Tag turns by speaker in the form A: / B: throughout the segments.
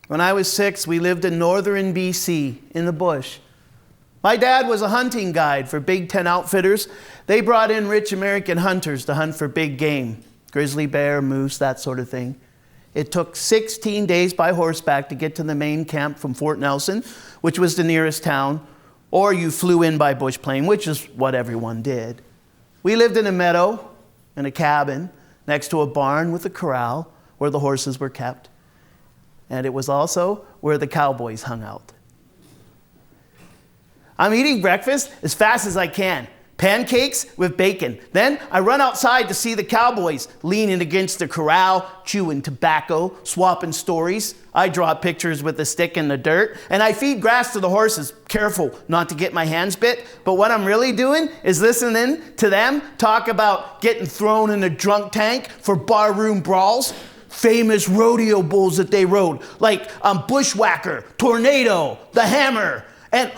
A: When I was 6, we lived in northern BC in the bush. My dad was a hunting guide for Big Ten outfitters. They brought in rich American hunters to hunt for big game, grizzly bear, moose, that sort of thing. It took 16 days by horseback to get to the main camp from Fort Nelson, which was the nearest town, or you flew in by bush plane, which is what everyone did. We lived in a meadow, in a cabin, next to a barn with a corral where the horses were kept. And it was also where the cowboys hung out. I'm eating breakfast as fast as I can. Pancakes with bacon. Then I run outside to see the cowboys leaning against the corral, chewing tobacco, swapping stories. I draw pictures with a stick in the dirt, and I feed grass to the horses, careful not to get my hands bit. But what I'm really doing is listening to them talk about getting thrown in a drunk tank for barroom brawls. Famous rodeo bulls that they rode, like Bushwhacker, Tornado, the Hammer, and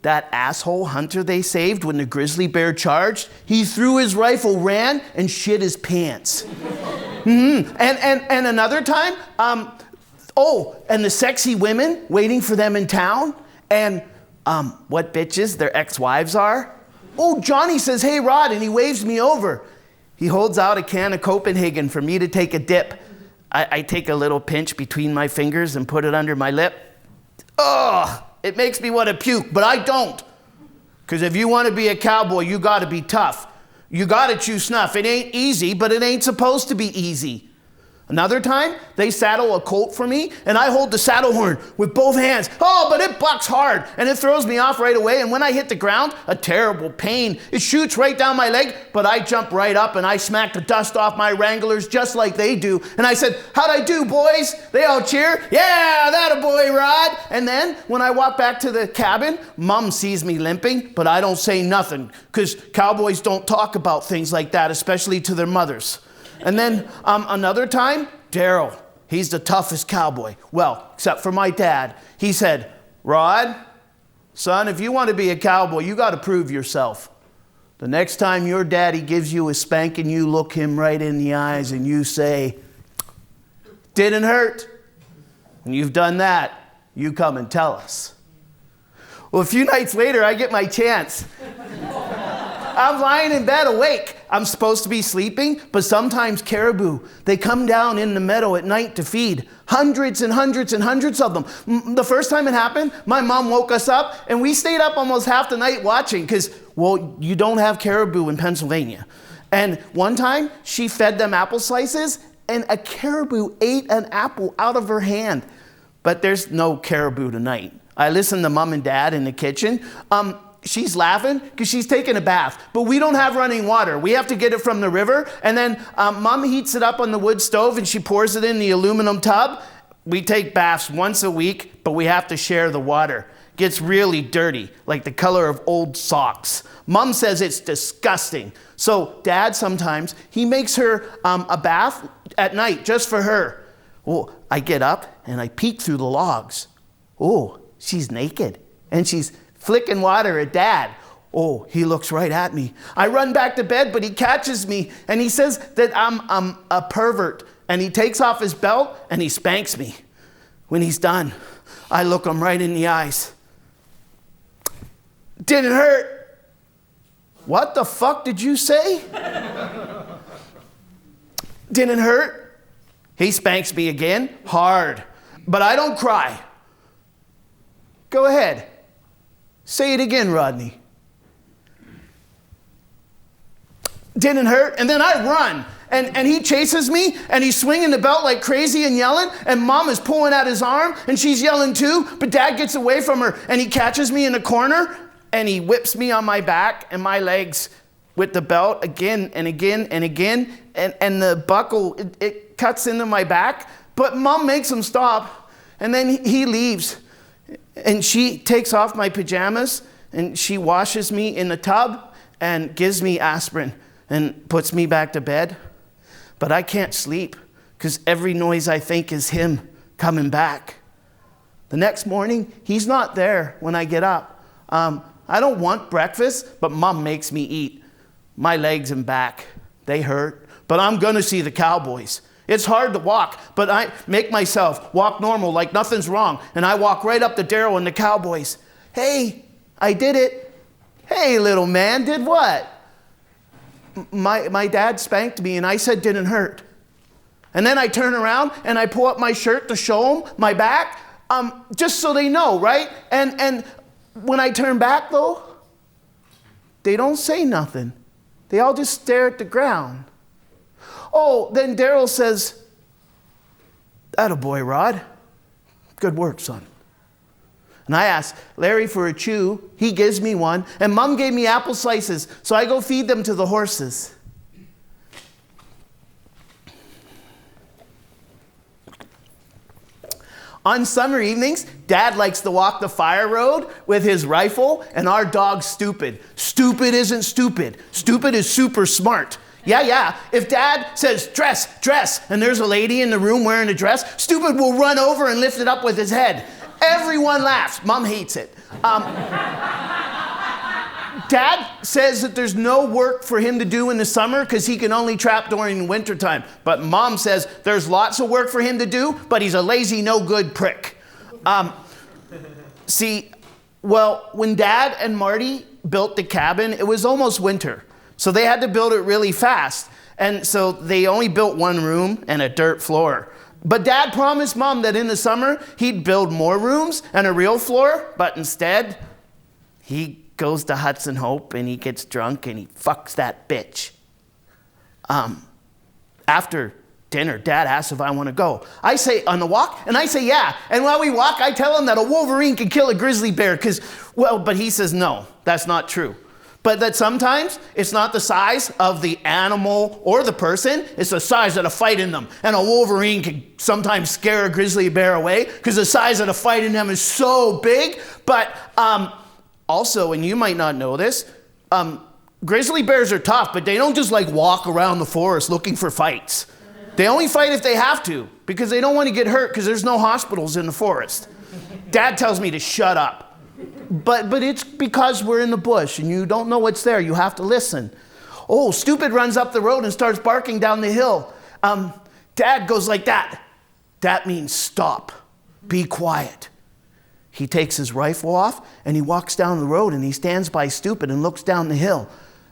A: that asshole hunter they saved when the grizzly bear charged, he threw his rifle, ran, and shit his pants. And another time, and the sexy women waiting for them in town, and what bitches their ex-wives are. Johnny says, "Hey, Rod," and he waves me over. He holds out a can of Copenhagen for me to take a dip. I take a little pinch between my fingers and put it under my lip. It makes me want to puke, but I don't. Because if you want to be a cowboy, you got to be tough. You got to chew snuff. It ain't easy, but it ain't supposed to be easy. Another time, they saddle a colt for me, and I hold the saddle horn with both hands. But it bucks hard, and it throws me off right away. And when I hit the ground, a terrible pain. It shoots right down my leg, but I jump right up, and I smack the dust off my wranglers just like they do. And I said, "How'd I do, boys?" They all cheer. "Yeah, that a boy, Rod." And then, when I walk back to the cabin, Mom sees me limping, but I don't say nothing, because cowboys don't talk about things like that, especially to their mothers. And then another time, Daryl, he's the toughest cowboy. Well, except for my dad. He said, "Rod, son, if you want to be a cowboy, you got to prove yourself. The next time your daddy gives you a spanking, you look him right in the eyes and you say, 'Didn't hurt.' When you've done that, you come and tell us." Well, a few nights later, I get my chance. I'm lying in bed awake. I'm supposed to be sleeping, but sometimes caribou, they come down in the meadow at night to feed. Hundreds and hundreds and hundreds of them. The first time it happened, my mom woke us up, and we stayed up almost half the night watching because, you don't have caribou in Pennsylvania. And one time, she fed them apple slices, and a caribou ate an apple out of her hand. But there's no caribou tonight. I listen to Mom and Dad in the kitchen. She's laughing because she's taking a bath, but we don't have running water. We have to get it from the river, and then Mom heats it up on the wood stove, and she pours it in the aluminum tub. We take baths once a week, but we have to share the water. It gets really dirty, like the color of old socks. Mom says it's disgusting. So Dad sometimes, he makes her a bath at night just for her. I get up, and I peek through the logs. She's naked, and she's flicking water at Dad. He looks right at me. I run back to bed, but he catches me, and he says that I'm a pervert, and he takes off his belt, and he spanks me. When he's done, I look him right in the eyes. "Didn't hurt." "What the fuck did you say?" "Didn't hurt." He spanks me again, hard, but I don't cry. "Go ahead. Say it again, Rodney." "Didn't hurt." And then I run, and he chases me, and he's swinging the belt like crazy and yelling, and Mom is pulling at his arm, and she's yelling too, but Dad gets away from her, and he catches me in the corner, and he whips me on my back and my legs with the belt again and again and again, and the buckle, it cuts into my back, but Mom makes him stop, and then he leaves. And she takes off my pajamas, and she washes me in the tub and gives me aspirin and puts me back to bed. But I can't sleep because every noise I think is him coming back. The next morning, he's not there when I get up. I don't want breakfast, but Mom makes me eat. My legs and back, they hurt. But I'm going to see the cowboys. It's hard to walk, but I make myself walk normal like nothing's wrong. And I walk right up to Daryl and the Cowboys. Hey, I did it. Hey, little man, did what? My dad spanked me and I said didn't hurt. And then I turn around and I pull up my shirt to show them my back, just so they know, right? And when I turn back though, they don't say nothing. They all just stare at the ground. Oh, then Daryl says, "Attaboy, Rod. Good work, son." And I ask Larry for a chew. He gives me one. And Mom gave me apple slices, so I go feed them to the horses. On summer evenings, Dad likes to walk the fire road with his rifle, and our dog's Stupid. Stupid isn't stupid. Stupid is super smart. Yeah. If Dad says, dress, and there's a lady in the room wearing a dress, Stupid will run over and lift it up with his head. Everyone laughs. Mom hates it. Dad says that there's no work for him to do in the summer because he can only trap during wintertime. But Mom says there's lots of work for him to do, but he's a lazy, no-good prick. When Dad and Marty built the cabin, it was almost winter. So they had to build it really fast. And so they only built one room and a dirt floor. But Dad promised Mom that in the summer he'd build more rooms and a real floor. But instead, he goes to Hudson Hope and he gets drunk and he fucks that bitch. After dinner, Dad asks if I want to go. I say, on the walk? And I say, yeah. And while we walk, I tell him that a wolverine can kill a grizzly bear but he says, no, that's not true. But that sometimes it's not the size of the animal or the person, it's the size of the fight in them. And a wolverine can sometimes scare a grizzly bear away because the size of the fight in them is so big. But also, and you might not know this, grizzly bears are tough, but they don't just walk around the forest looking for fights. They only fight if they have to because they don't want to get hurt because there's no hospitals in the forest. Dad tells me to shut up. But it's because we're in the bush and you don't know what's there. You have to listen. Oh, Stupid runs up the road and starts barking down the hill. Dad goes like that. That means stop. Be quiet. He takes his rifle off and he walks down the road and he stands by Stupid and looks down the hill.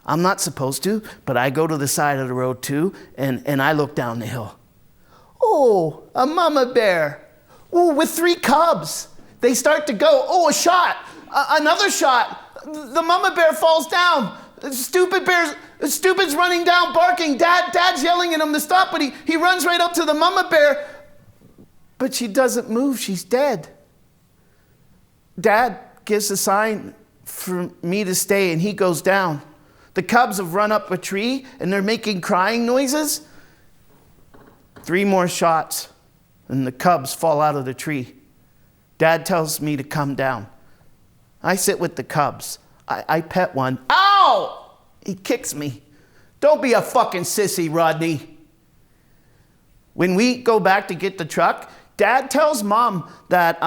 A: I'm not supposed to, but I go to the side of the road too and I look down the hill. Oh, a mama bear. Oh, with 3 cubs. They start to go. Oh, a shot. Another shot. The mama bear falls down. Stupid's running down barking. Dad's yelling at him to stop, but he runs right up to the mama bear. But she doesn't move. She's dead. Dad gives a sign for me to stay, and he goes down. The cubs have run up a tree, and they're making crying noises. 3 more shots, and the cubs fall out of the tree. Dad tells me to come down. I sit with the cubs. I pet one. Ow! He kicks me. Don't be a fucking sissy, Rodney. When we go back to get the truck, Dad tells Mom that,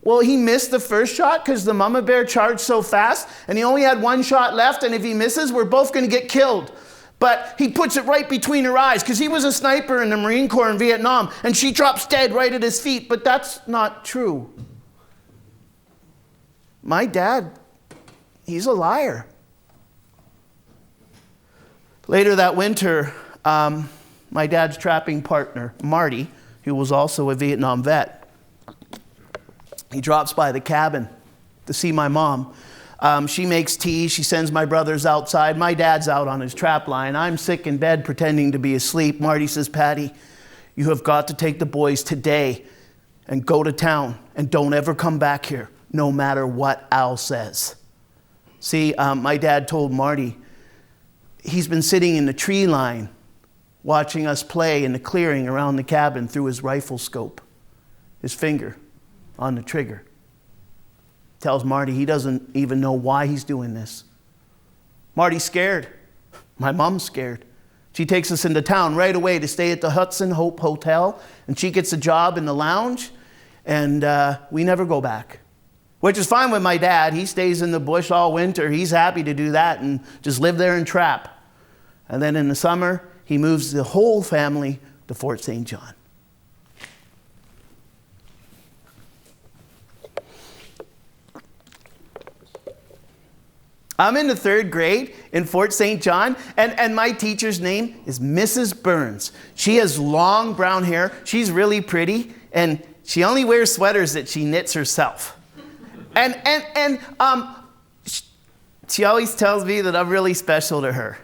A: he missed the first shot because the mama bear charged so fast and he only had 1 shot left, and if he misses, we're both going to get killed. But he puts it right between her eyes because he was a sniper in the Marine Corps in Vietnam, and she drops dead right at his feet. But that's not true. My dad, he's a liar. Later that winter, my dad's trapping partner, Marty, who was also a Vietnam vet, he drops by the cabin to see my mom. She makes tea. She sends my brothers outside. My dad's out on his trap line. I'm sick in bed pretending to be asleep. Marty says, Patty, you have got to take the boys today and go to town and don't ever come back here, no matter what Al says. See, my dad told Marty, he's been sitting in the tree line watching us play in the clearing around the cabin through his rifle scope, his finger on the trigger. Tells Marty he doesn't even know why he's doing this. Marty's scared. My mom's scared. She takes us into town right away to stay at the Hudson Hope Hotel, and she gets a job in the lounge, and we never go back. Which is fine with my dad. He stays in the bush all winter. He's happy to do that and just live there and trap. And then in the summer, he moves the whole family to Fort St. John. I'm in the 3rd grade in Fort St. John, and my teacher's name is Mrs. Burns. She has long brown hair. She's really pretty, and she only wears sweaters that she knits herself. And she always tells me that I'm really special to her.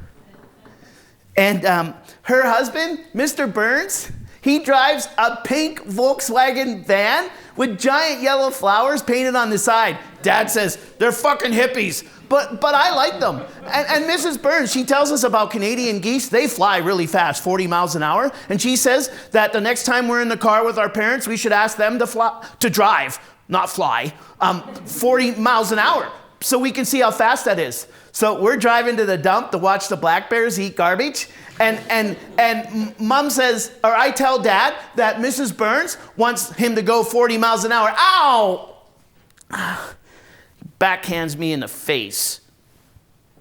A: And her husband, Mr. Burns, he drives a pink Volkswagen van with giant yellow flowers painted on the side. Dad says, they're fucking hippies. But I like them. And Mrs. Burns, she tells us about Canadian geese. They fly really fast, 40 miles an hour. And she says that the next time we're in the car with our parents, we should ask them to drive, not fly, 40 miles an hour so we can see how fast that is. So we're driving to the dump to watch the black bears eat garbage. And Mom says, or I tell Dad that Mrs. Burns wants him to go 40 miles an hour. Ow! Backhands me in the face.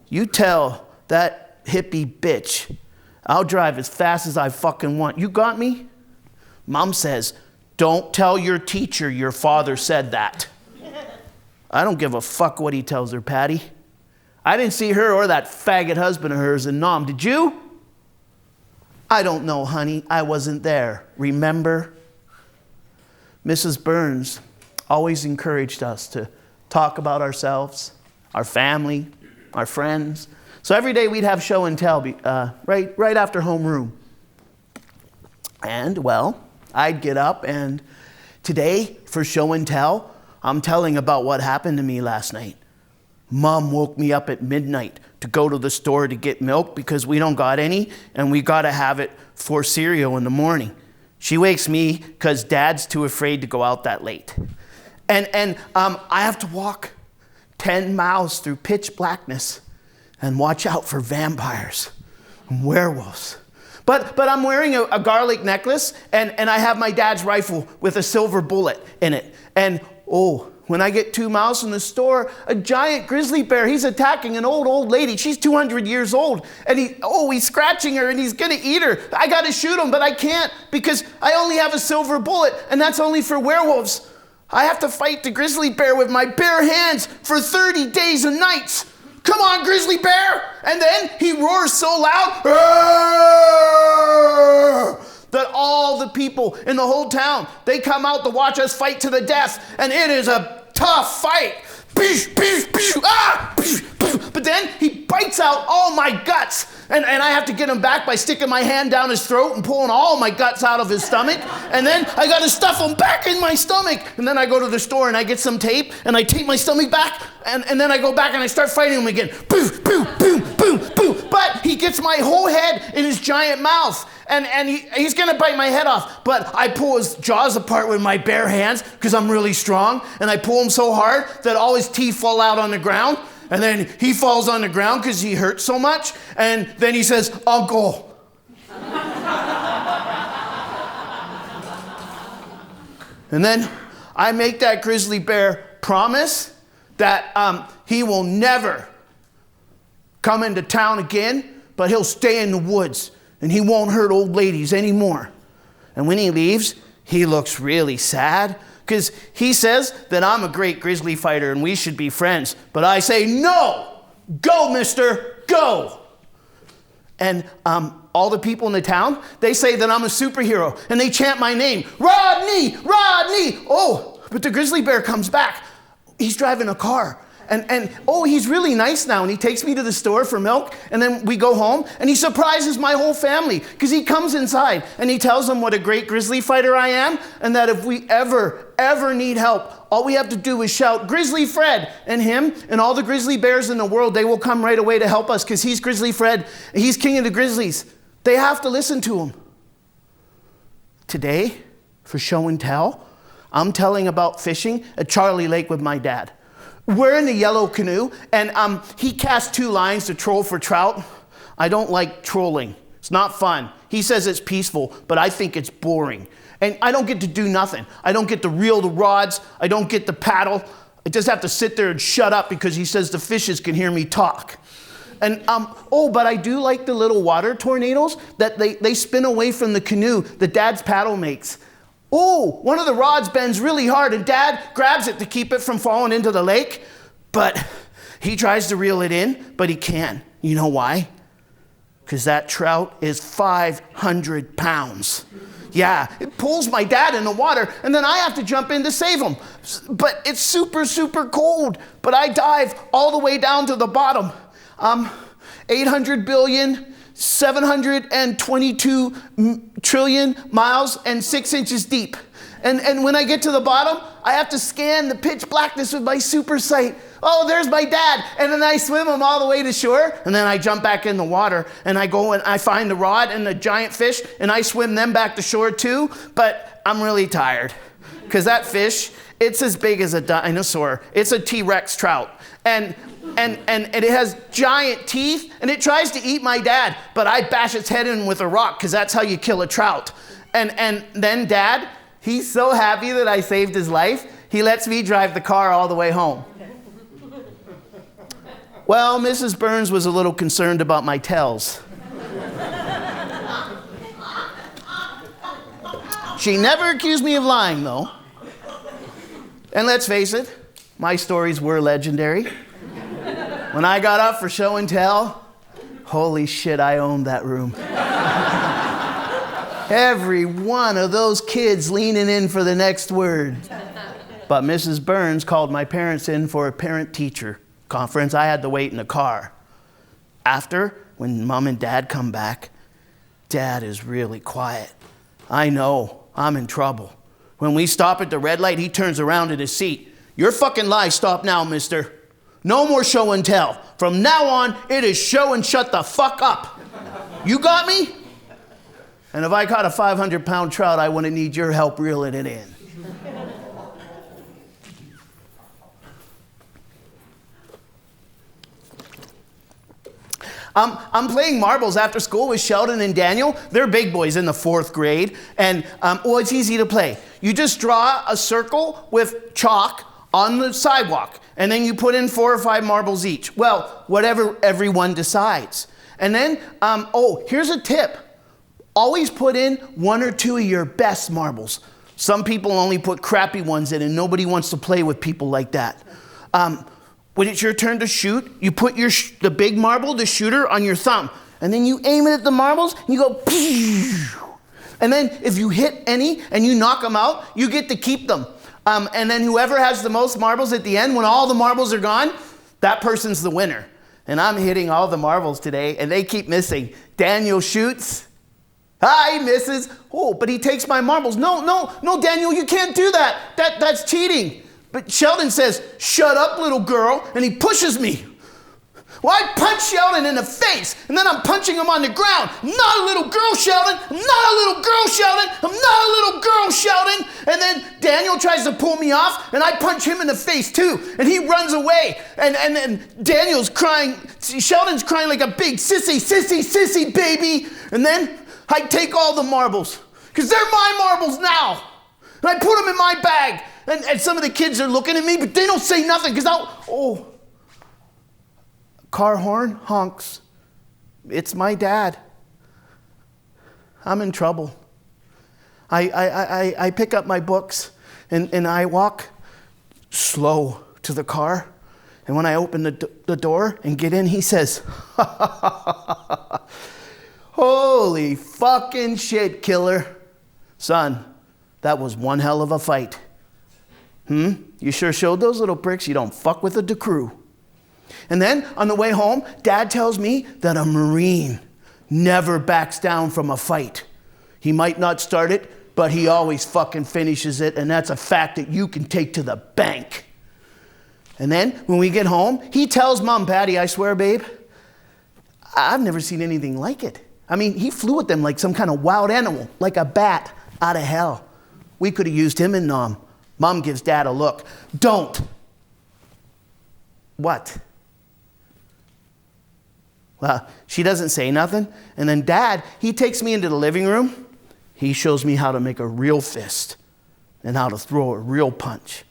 A: You tell that hippie bitch I'll drive as fast as I fucking want. You got me? Mom says, don't tell your teacher your father said that. I don't give a fuck what he tells her, Patty. I didn't see her or that faggot husband of hers in Nam. Did you? I don't know, honey. I wasn't there. Remember? Mrs. Burns always encouraged us to talk about ourselves, our family, our friends. So every day we'd have show and tell right after homeroom. And, well, I'd get up, and today for show and tell, I'm telling about what happened to me last night. Mom woke me up at midnight to go to the store to get milk because we don't got any, and we got to have it for cereal in the morning. She wakes me because Dad's too afraid to go out that late. And I have to walk 10 miles through pitch blackness and watch out for vampires and werewolves. But I'm wearing a garlic necklace, and I have my dad's rifle with a silver bullet in it. And, when I get 2 miles from the store, a giant grizzly bear, he's attacking an old lady. She's 200 years old. And he's scratching her, and he's going to eat her. I got to shoot him, but I can't because I only have a silver bullet, and that's only for werewolves. I have to fight the grizzly bear with my bare hands for 30 days and nights. Come on, grizzly bear! And then he roars so loud that all the people in the whole town, they come out to watch us fight to the death. And it is a tough fight. But then he bites out all my guts. And I have to get him back by sticking my hand down his throat and pulling all my guts out of his stomach. And then I got to stuff them back in my stomach. And then I go to the store and I get some tape and I tape my stomach back. And then I go back and I start fighting him again. Boom, boom, boom, boom, boom. But he gets my whole head in his giant mouth. And he's going to bite my head off. But I pull his jaws apart with my bare hands because I'm really strong. And I pull him so hard that all his teeth fall out on the ground. And then he falls on the ground because he hurt so much. And then he says, Uncle. And then I make that grizzly bear promise that he will never come into town again, but he'll stay in the woods. And he won't hurt old ladies anymore. And when he leaves, he looks really sad because he says that I'm a great grizzly fighter and we should be friends. But I say, no, go, mister, go. And all the people in the town, they say that I'm a superhero and they chant my name, Rodney, Rodney. Oh, but the grizzly bear comes back. He's driving a car. And he's really nice now. And he takes me to the store for milk. And then we go home. And he surprises my whole family. Because he comes inside. And he tells them what a great grizzly fighter I am. And that if we ever need help, all we have to do is shout, Grizzly Fred. And him and all the grizzly bears in the world, they will come right away to help us. Because he's Grizzly Fred. And he's king of the grizzlies. They have to listen to him. Today, for show and tell, I'm telling about fishing at Charlie Lake with my dad. We're in the yellow canoe, and he cast 2 lines to troll for trout. I don't like trolling. It's not fun. He says it's peaceful, but I think it's boring. And I don't get to do nothing. I don't get to reel the rods. I don't get to paddle. I just have to sit there and shut up because he says the fishes can hear me talk. And, but I do like the little water tornadoes that they spin away from the canoe that Dad's paddle makes. Oh, one of the rods bends really hard and Dad grabs it to keep it from falling into the lake. But he tries to reel it in, but he can't. You know why? Because that trout is 500 pounds. Yeah, it pulls my dad in the water, and then I have to jump in to save him. But it's super, super cold. But I dive all the way down to the bottom. 800 billion, 722 trillion miles and 6 inches deep. And when I get to the bottom, I have to scan the pitch blackness with my super sight. Oh, there's my dad. And then I swim him all the way to shore. And then I jump back in the water. And I go and I find the rod and the giant fish. And I swim them back to shore too. But I'm really tired. Because that fish, it's as big as a dinosaur. It's a T-Rex trout. And it has giant teeth. And it tries to eat my dad. But I bash its head in with a rock. Because that's how you kill a trout. And then Dad, he's so happy that I saved his life. He lets me drive the car all the way home. Well, Mrs. Burns was a little concerned about my tells. She never accused me of lying, though. And let's face it, my stories were legendary. When I got up for show and tell, holy shit, I owned that room. Every one of those kids leaning in for the next word. But Mrs. Burns called my parents in for a parent-teacher conference. I had to wait in the car. After, when Mom and Dad come back, Dad is really quiet. I know, I'm in trouble. When we stop at the red light, he turns around in his seat. Your fucking lies stop now, mister. No more show and tell. From now on, it is show and shut the fuck up. You got me? And if I caught a 500-pound trout, I wouldn't need your help reeling it in. I'm playing marbles after school with Sheldon and Daniel. They're big boys in the 4th grade. And, it's easy to play. You just draw a circle with chalk on the sidewalk. And then you put in 4 or 5 marbles each. Well, whatever everyone decides. And then, here's a tip. Always put in 1 or 2 of your best marbles. Some people only put crappy ones in, and nobody wants to play with people like that. When it's your turn to shoot, you put the big marble, the shooter, on your thumb. And then you aim it at the marbles, and you go, pew! And then if you hit any and you knock them out, you get to keep them. And then whoever has the most marbles at the end, when all the marbles are gone, that person's the winner. And I'm hitting all the marbles today, and they keep missing. Daniel shoots. He misses. Oh, but he takes my marbles. No, Daniel, you can't do that. That's cheating. But Sheldon says, shut up, little girl, and he pushes me. Well, I punch Sheldon in the face, and then I'm punching him on the ground. I'm not a little girl, Sheldon. I'm not a little girl, Sheldon. I'm not a little girl, Sheldon. And then Daniel tries to pull me off, and I punch him in the face too, and he runs away. And then Daniel's crying. Sheldon's crying like a big sissy, baby. And then I take all the marbles, because they're my marbles now. And I put them in my bag. And some of the kids are looking at me, but they don't say nothing, because car horn honks. It's my dad. I'm in trouble. I pick up my books and I walk slow to the car. And when I open the door and get in, he says, holy fucking shit, killer. Son, that was one hell of a fight. You sure showed those little pricks you don't fuck with a DeCroo. And then on the way home, Dad tells me that a Marine never backs down from a fight. He might not start it, but he always fucking finishes it, and that's a fact that you can take to the bank. And then when we get home, he tells Mom, Patty, I swear, babe, I've never seen anything like it. I mean, he flew at them like some kind of wild animal, like a bat out of hell. We could have used him in Nam. Mom gives Dad a look. Don't. What? Well, she doesn't say nothing. And then Dad, he takes me into the living room. He shows me how to make a real fist and how to throw a real punch.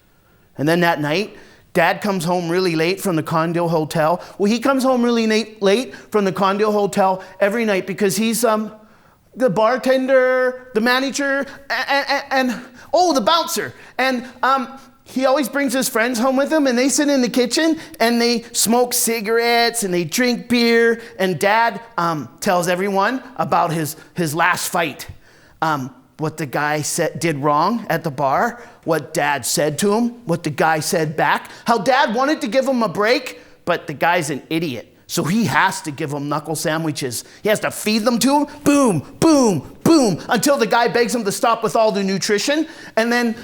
A: And then that night, Dad comes home really late from the condo hotel. Well, he comes home really late from the condo hotel every night because he's the bartender, the manager, and the bouncer. And he always brings his friends home with him, and they sit in the kitchen, and they smoke cigarettes, and they drink beer, and Dad tells everyone about his last fight. What the guy did wrong at the bar, what Dad said to him, what the guy said back, how Dad wanted to give him a break, but the guy's an idiot. So he has to give him knuckle sandwiches. He has to feed them to him, boom, boom, boom, until the guy begs him to stop with all the nutrition. And then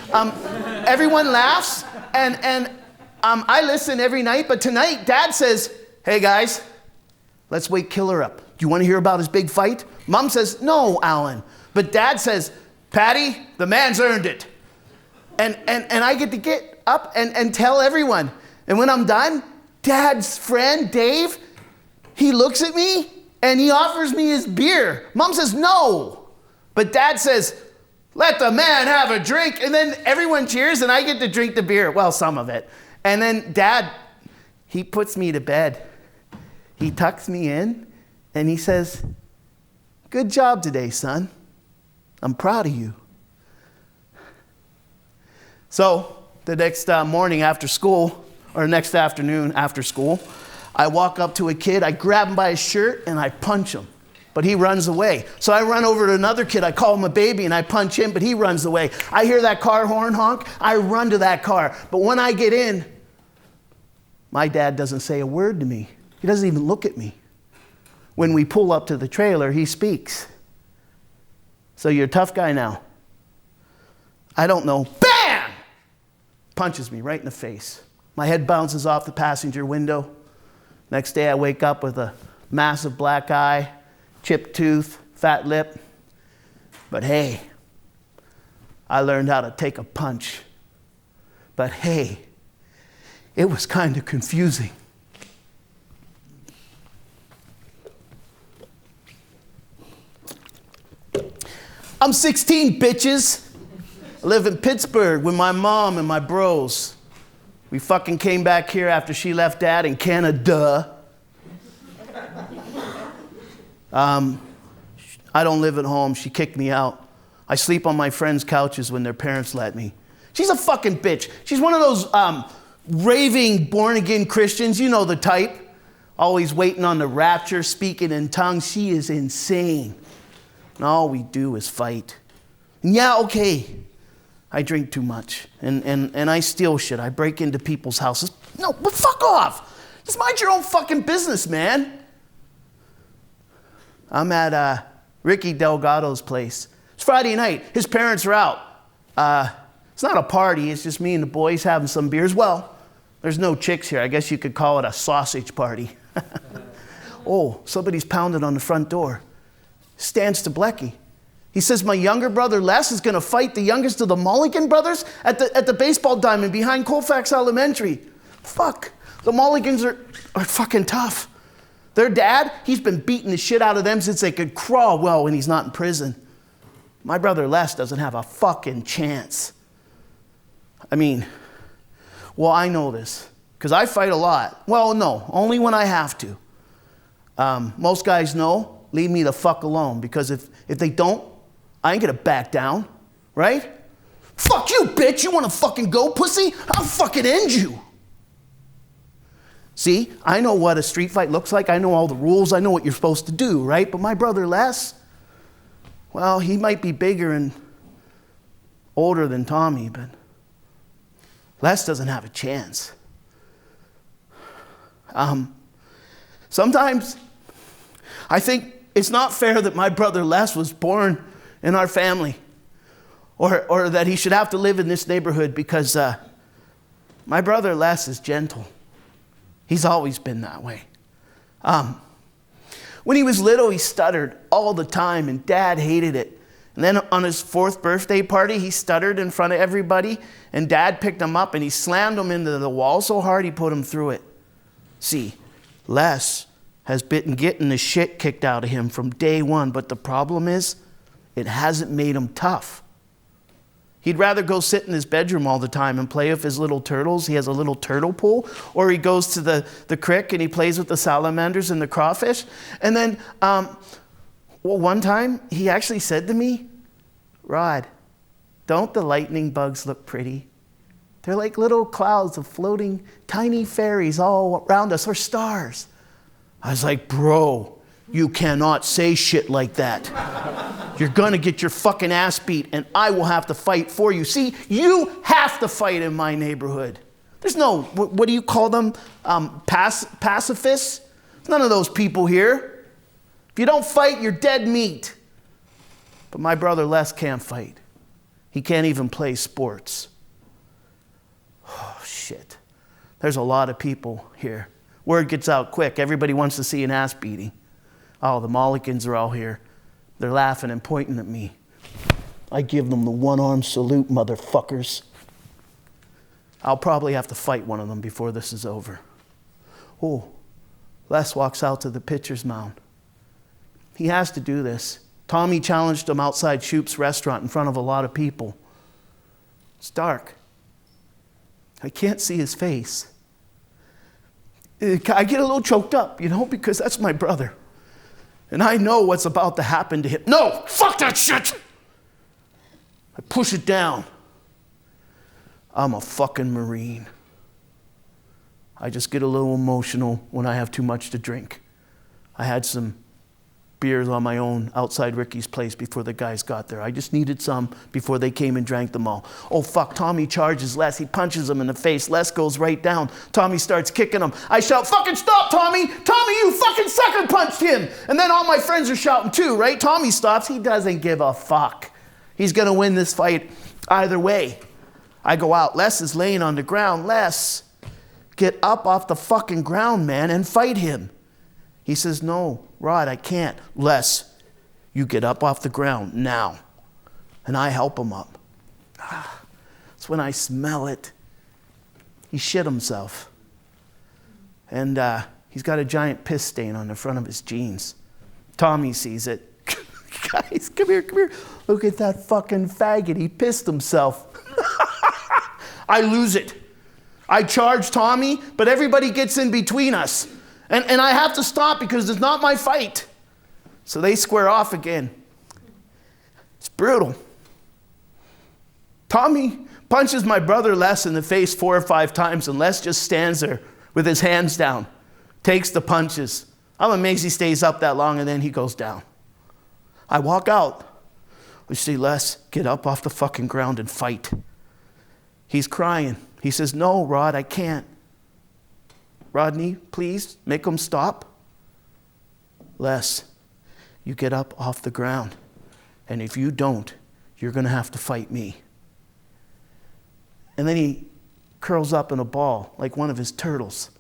A: everyone laughs, and I listen every night, but tonight Dad says, hey guys, let's wake Killer up. Do you want to hear about his big fight? Mom says, no, Alan. But Dad says, Patty, the man's earned it. And I get to get up and tell everyone. And when I'm done, Dad's friend, Dave, he looks at me and he offers me his beer. Mom says, no. But Dad says, let the man have a drink. And then everyone cheers and I get to drink the beer. Well, some of it. And then Dad, he puts me to bed. He tucks me in and he says, good job today, son. I'm proud of you. So the next morning after school, or next afternoon after school, I walk up to a kid, I grab him by his shirt, and I punch him. But he runs away. So I run over to another kid, I call him a baby, and I punch him, but he runs away. I hear that car horn honk, I run to that car. But when I get in, my dad doesn't say a word to me. He doesn't even look at me. When we pull up to the trailer, he speaks. So you're a tough guy now. I don't know. Bam! Punches me right in the face. My head bounces off the passenger window. Next day I wake up with a massive black eye, chipped tooth, fat lip. But hey, I learned how to take a punch. But hey, it was kind of confusing. I'm 16, bitches. I live in Pittsburgh with my mom and my bros. We fucking came back here after she left Dad in Canada. I don't live at home. She kicked me out. I sleep on my friends' couches when their parents let me. She's a fucking bitch. She's one of those raving born-again Christians. You know the type. Always waiting on the rapture, speaking in tongues. She is insane. And all we do is fight. And yeah, okay, I drink too much. And I steal shit. I break into people's houses. No, but fuck off. Just mind your own fucking business, man. I'm at Ricky Delgado's place. It's Friday night. His parents are out. It's not a party. It's just me and the boys having some beers. Well, there's no chicks here. I guess you could call it a sausage party. Oh, somebody's pounding on the front door. Stands to Blecky. He says, my younger brother Les is going to fight the youngest of the Mulligan brothers at the baseball diamond behind Colfax Elementary. Fuck. The Mulligans are fucking tough. Their dad, he's been beating the shit out of them since they could crawl well when he's not in prison. My brother Les doesn't have a fucking chance. I mean, well, I know this because I fight a lot. Well, no, only when I have to. Most guys know, leave me the fuck alone, because if they don't, I ain't gonna back down, right? Fuck you, bitch. You wanna fucking go, pussy? I'll fucking end you. See, I know what a street fight looks like. I know all the rules. I know what you're supposed to do, right? But my brother Les, well, he might be bigger and older than Tommy, but Les doesn't have a chance. Sometimes I think it's not fair that my brother Les was born in our family, or that he should have to live in this neighborhood, because my brother Les is gentle. He's always been that way. When he was little, he stuttered all the time, and Dad hated it. And then on his 4th birthday party, he stuttered in front of everybody, and Dad picked him up and he slammed him into the wall so hard he put him through it. See, Les has been getting the shit kicked out of him from day one, but the problem is, it hasn't made him tough. He'd rather go sit in his bedroom all the time and play with his little turtles. He has a little turtle pool. Or he goes to the creek and he plays with the salamanders and the crawfish. And then, one time he actually said to me, Rod, don't the lightning bugs look pretty? They're like little clouds of floating tiny fairies all around us, or stars. I was like, bro, you cannot say shit like that. You're gonna get your fucking ass beat and I will have to fight for you. See, you have to fight in my neighborhood. There's no, what do you call them, pacifists? None of those people here. If you don't fight, you're dead meat. But my brother Les can't fight. He can't even play sports. Oh, shit. There's a lot of people here. Word gets out quick. Everybody wants to see an ass beating. Oh, the Molicans are all here. They're laughing and pointing at me. I give them the one-arm salute, motherfuckers. I'll probably have to fight one of them before this is over. Oh, Les walks out to the pitcher's mound. He has to do this. Tommy challenged him outside Shoop's restaurant in front of a lot of people. It's dark. I can't see his face. I get a little choked up, because that's my brother. And I know what's about to happen to him. No, fuck that shit! I push it down. I'm a fucking Marine. I just get a little emotional when I have too much to drink. I had some beers on my own outside Ricky's place before the guys got there. I just needed some before they came and drank them all. Oh fuck, Tommy charges Les. He punches him in the face. Les goes right down. Tommy starts kicking him. I shout, fucking stop, Tommy! Tommy, you fucking sucker punched him! And then all my friends are shouting too, right? Tommy stops. He doesn't give a fuck. He's gonna win this fight either way. I go out. Les is laying on the ground. Les, get up off the fucking ground, man, and fight him. He says, no, Rod, I can't. Les, you get up off the ground now. And I help him up. That's when I smell it. He shit himself. And he's got a giant piss stain on the front of his jeans. Tommy sees it. Guys, come here. Look at that fucking faggot. He pissed himself. I lose it. I charge Tommy, but everybody gets in between us. And I have to stop because it's not my fight. So they square off again. It's brutal. Tommy punches my brother Les in the face 4 or 5 times, and Les just stands there with his hands down, takes the punches. I'm amazed he stays up that long, and then he goes down. I walk out. We see Les get up off the fucking ground and fight. He's crying. He says, no, Rod, I can't. Rodney, please, make him stop. Les, you get up off the ground. And if you don't, you're going to have to fight me. And then he curls up in a ball like one of his turtles.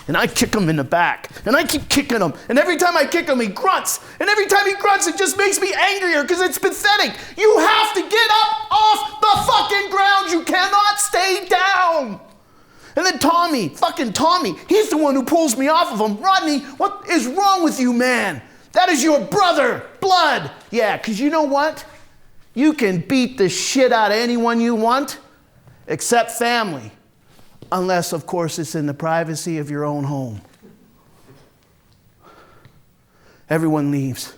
A: And I kick him in the back. And I keep kicking him. And every time I kick him, he grunts. And every time he grunts, it just makes me angrier because it's pathetic. You have to get up off the fucking ground. You cannot stay down. And then Tommy, fucking Tommy, he's the one who pulls me off of him. Rodney, what is wrong with you, man? That is your brother, blood. Yeah, because you know what? You can beat the shit out of anyone you want, except family. Unless, of course, it's in the privacy of your own home. Everyone leaves.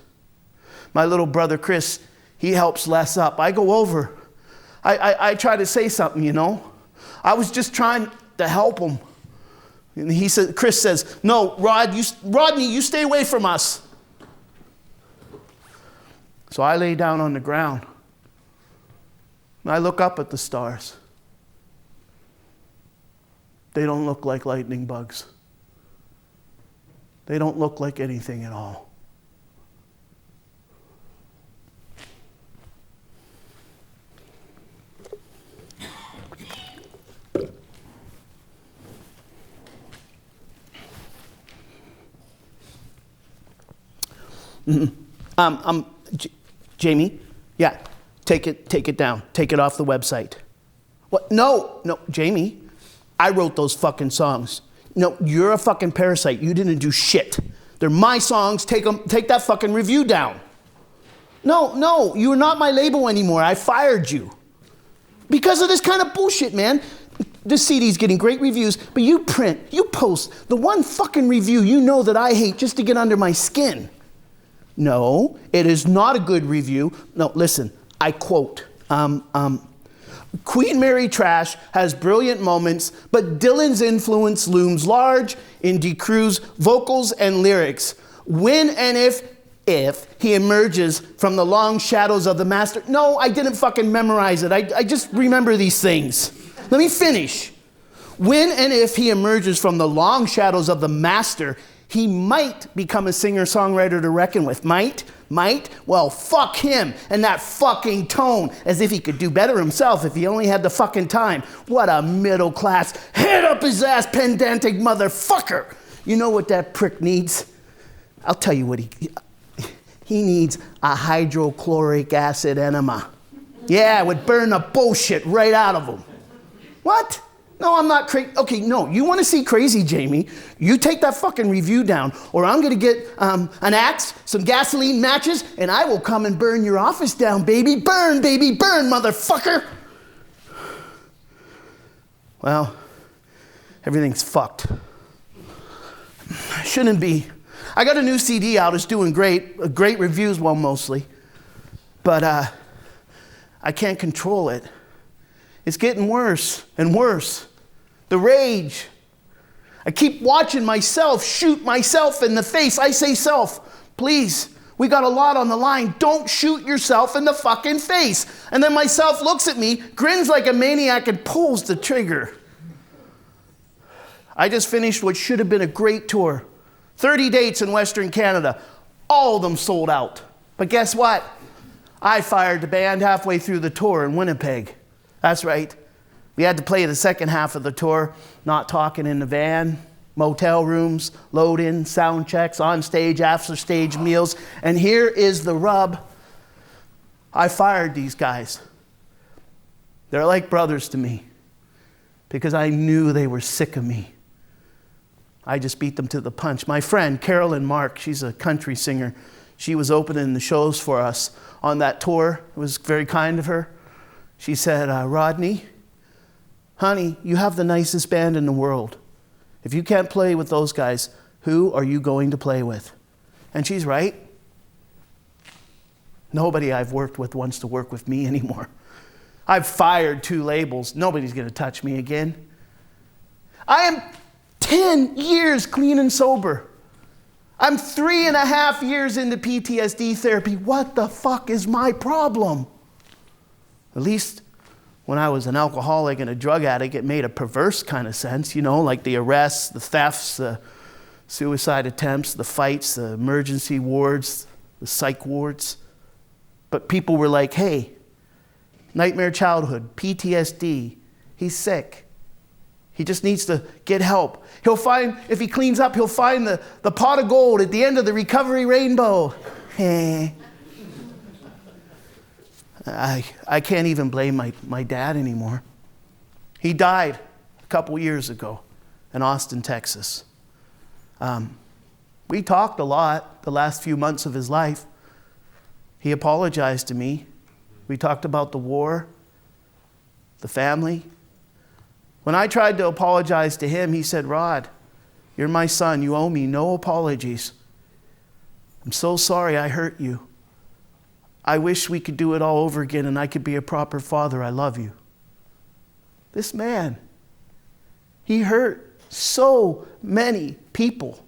A: My little brother, Chris, he helps Les up. I go over. I try to say something, I was just trying to help him. And Chris says, no, Rodney, you stay away from us. So I lay down on the ground. And I look up at the stars. They don't look like lightning bugs. They don't look like anything at all. Jamie, yeah, take it down. Take it off the website. What? No, Jamie, I wrote those fucking songs. No, you're a fucking parasite. You didn't do shit. They're my songs. Take that fucking review down. No, you're not my label anymore. I fired you. Because of this kind of bullshit, man. This CD's getting great reviews, but you post the one fucking review you know that I hate just to get under my skin. No, it is not a good review. No, listen, I quote, Queen Mary Trash has brilliant moments, but Dylan's influence looms large in DeCroo's vocals and lyrics. When and if he emerges from the long shadows of the master. No, I didn't fucking memorize it. I just remember these things. Let me finish. When and if he emerges from the long shadows of the master, he might become a singer-songwriter to reckon with. Might? Well, fuck him and that fucking tone, as if he could do better himself if he only had the fucking time. What a middle-class, head up his ass, pedantic motherfucker. You know what that prick needs? I'll tell you what he needs a hydrochloric acid enema. Yeah, it would burn the bullshit right out of him. What? No, I'm not crazy. Okay, no, you want to see crazy, Jamie? You take that fucking review down, or I'm going to get an axe, some gasoline matches, and I will come and burn your office down, baby. Burn, motherfucker. Well, everything's fucked. Shouldn't be. I got a new CD out. It's doing great. Great reviews, well, mostly. But I can't control it. It's getting worse and worse. The rage. I keep watching myself shoot myself in the face. I say, self, please, we got a lot on the line. Don't shoot yourself in the fucking face. And then myself looks at me, grins like a maniac, and pulls the trigger. I just finished what should have been a great tour. 30 dates in Western Canada. All of them sold out. But guess what? I fired the band halfway through the tour in Winnipeg. That's right. We had to play the second half of the tour, not talking in the van, motel rooms, load-in, sound checks, on stage, after stage meals. And here is the rub. I fired these guys. They're like brothers to me because I knew they were sick of me. I just beat them to the punch. My friend, Carolyn Mark, she's a country singer. She was opening the shows for us on that tour. It was very kind of her. She said, Rodney, honey, you have the nicest band in the world. If you can't play with those guys, who are you going to play with? And she's right. Nobody I've worked with wants to work with me anymore. I've fired 2 labels. Nobody's going to touch me again. I am 10 years clean and sober. I'm 3.5 years into PTSD therapy. What the fuck is my problem? At least when I was an alcoholic and a drug addict, it made a perverse kind of sense, you know, like the arrests, the thefts, the suicide attempts, the fights, the emergency wards, the psych wards. But people were like, hey, nightmare childhood, PTSD, he's sick. He just needs to get help. He'll find, if he cleans up, he'll find the pot of gold at the end of the recovery rainbow. I can't even blame my dad anymore. He died a couple years ago in Austin, Texas. We talked a lot the last few months of his life. He apologized to me. We talked about the war, the family. When I tried to apologize to him, he said, Rod, you're my son. You owe me no apologies. I'm so sorry I hurt you. I wish we could do it all over again and I could be a proper father. I love you. This man, he hurt so many people.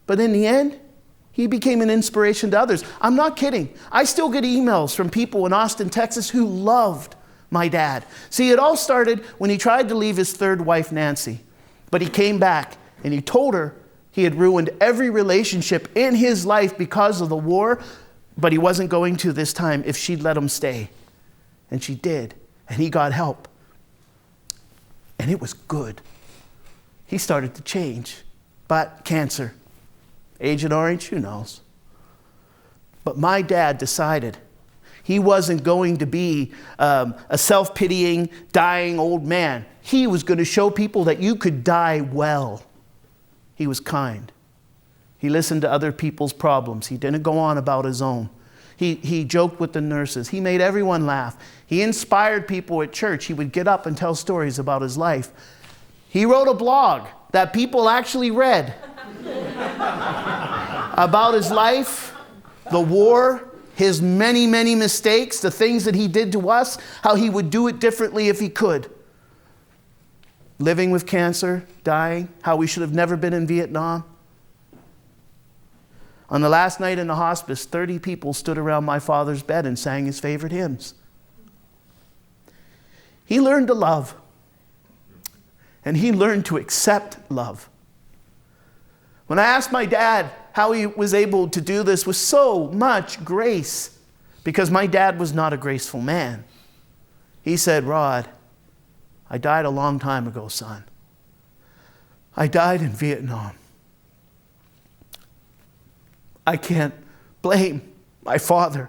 A: But in the end, he became an inspiration to others. I'm not kidding. I still get emails from people in Austin, Texas who loved my dad. See, it all started when he tried to leave his 3rd wife, Nancy. But he came back and he told her he had ruined every relationship in his life because of the war. But he wasn't going to this time if she'd let him stay. And she did. And he got help. And it was good. He started to change. But cancer. Agent Orange, who knows? But my dad decided he wasn't going to be a self-pitying, dying old man. He was going to show people that you could die well. He was kind. He listened to other people's problems. He didn't go on about his own. He joked with the nurses. He made everyone laugh. He inspired people at church. He would get up and tell stories about his life. He wrote a blog that people actually read about his life, the war, his many, many mistakes, the things that he did to us, how he would do it differently if he could. Living with cancer, dying, how we should have never been in Vietnam. On the last night in the hospice, 30 people stood around my father's bed and sang his favorite hymns. He learned to love. And he learned to accept love. When I asked my dad how he was able to do this with so much grace, because my dad was not a graceful man, he said, "Rod, I died a long time ago, son. I died in Vietnam. I can't blame my father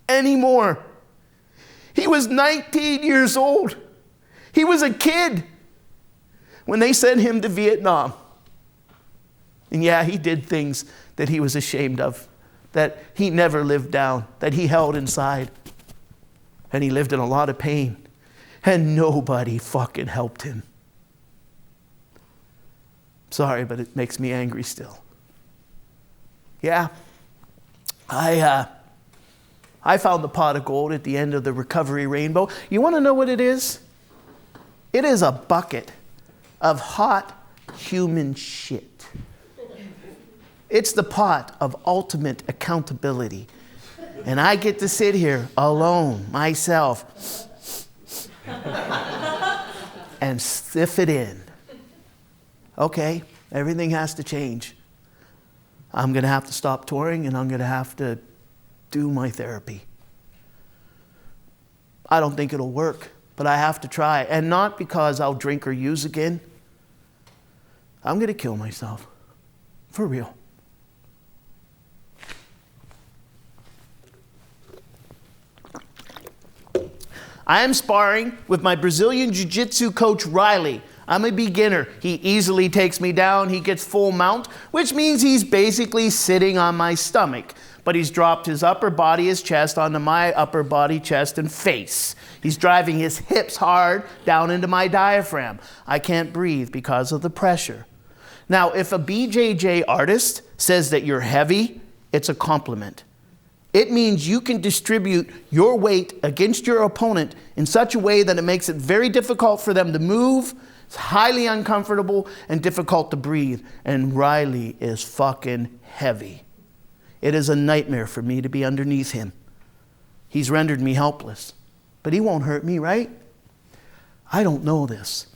A: anymore. He was 19 years old. He was a kid when they sent him to Vietnam. And yeah, he did things that he was ashamed of, that he never lived down, that he held inside. And he lived in a lot of pain. And nobody fucking helped him." Sorry, but it makes me angry still. Yeah, I found the pot of gold at the end of the recovery rainbow. You want to know what it is? It is a bucket of hot human shit. It's the pot of ultimate accountability. And I get to sit here alone, myself, and sift it in. Okay, everything has to change. I'm going to have to stop touring, and I'm going to have to do my therapy. I don't think it'll work, but I have to try. And not because I'll drink or use again. I'm going to kill myself. For real. I am sparring with my Brazilian jiu-jitsu coach, Riley. I'm a beginner. He easily takes me down. He gets full mount, which means he's basically sitting on my stomach. But he's dropped his upper body, his chest, onto my upper body, chest, and face. He's driving his hips hard down into my diaphragm. I can't breathe because of the pressure. Now, if a BJJ artist says that you're heavy, it's a compliment. It means you can distribute your weight against your opponent in such a way that it makes it very difficult for them to move. It's highly uncomfortable and difficult to breathe. And Riley is fucking heavy. It is a nightmare for me to be underneath him. He's rendered me helpless. But he won't hurt me, right? I don't know this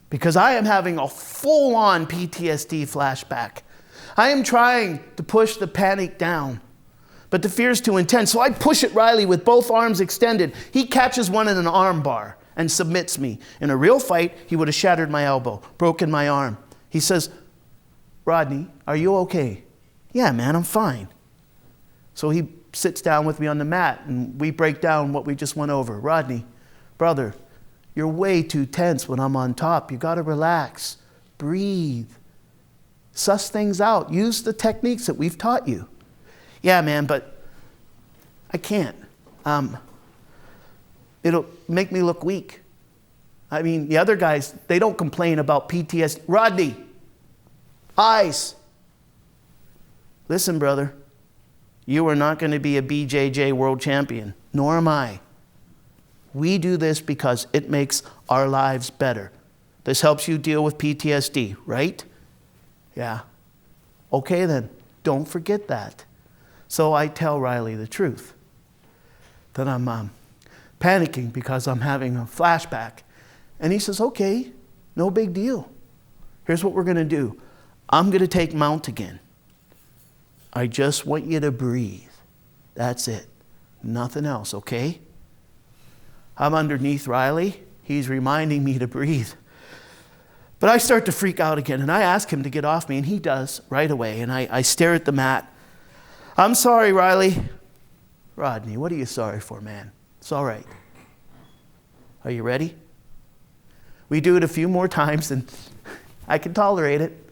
A: because I am having a full-on PTSD flashback. I am trying to push the panic down, but the fear is too intense. So I push at Riley with both arms extended. He catches one in an arm bar and submits me. In a real fight, he would have shattered my elbow, broken my arm. He says, "Rodney, are you okay?" "Yeah, man, I'm fine." So he sits down with me on the mat and we break down what we just went over. "Rodney, brother, you're way too tense when I'm on top. You got to relax, breathe, suss things out, use the techniques that we've taught you." "Yeah, man, but I can't. It'll make me look weak." I mean, the other guys, they don't complain about PTSD. "Rodney, eyes. Listen, brother, you are not going to be a BJJ world champion, nor am I. We do this because it makes our lives better. This helps you deal with PTSD, right?" "Yeah." "Okay then, don't forget that." So I tell Riley the truth, that I'm panicking because I'm having a flashback. And he says, "Okay, no big deal. Here's what we're going to do. I'm going to take mount again. I just want you to breathe. That's it. Nothing else, okay?" I'm underneath Riley. He's reminding me to breathe. But I start to freak out again, and I ask him to get off me, and he does right away. And I stare at the mat. "I'm sorry, Riley." "Rodney, what are you sorry for, man? It's all right. Are you ready?" We do it a few more times, and I can tolerate it.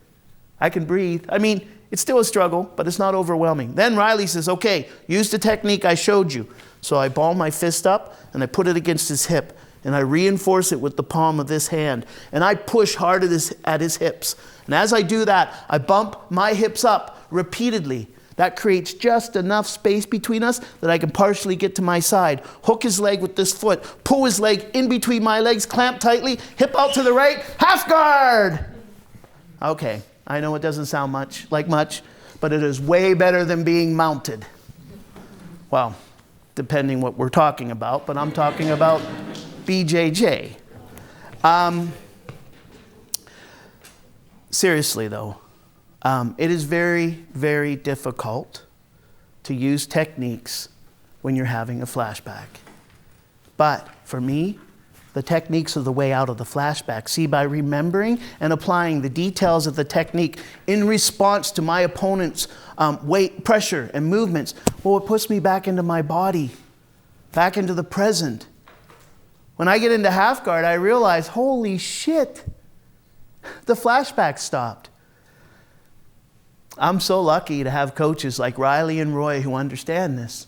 A: I can breathe. I mean, It's still a struggle, but it's not overwhelming. Then Riley says, okay, use the technique I showed you. So I ball my fist up and I put it against his hip and I reinforce it with the palm of this hand. And I push hard at his hips. And as I do that, I bump my hips up repeatedly. That creates just enough space between us that I can partially get to my side. Hook his leg with this foot, pull his leg in between my legs, clamp tightly, hip out to the right, half guard. Okay, I know it doesn't sound like much, but it is way better than being mounted. Well, depending what we're talking about, but I'm talking about BJJ. Seriously though, it is very, very difficult to use techniques when you're having a flashback. But for me, the techniques are the way out of the flashback. See, by remembering and applying the details of the technique in response to my opponent's weight, pressure, and movements, well, it puts me back into my body, back into the present. When I get into half guard, I realize, holy shit, the flashback stopped. I'm so lucky to have coaches like Riley and Roy who understand this.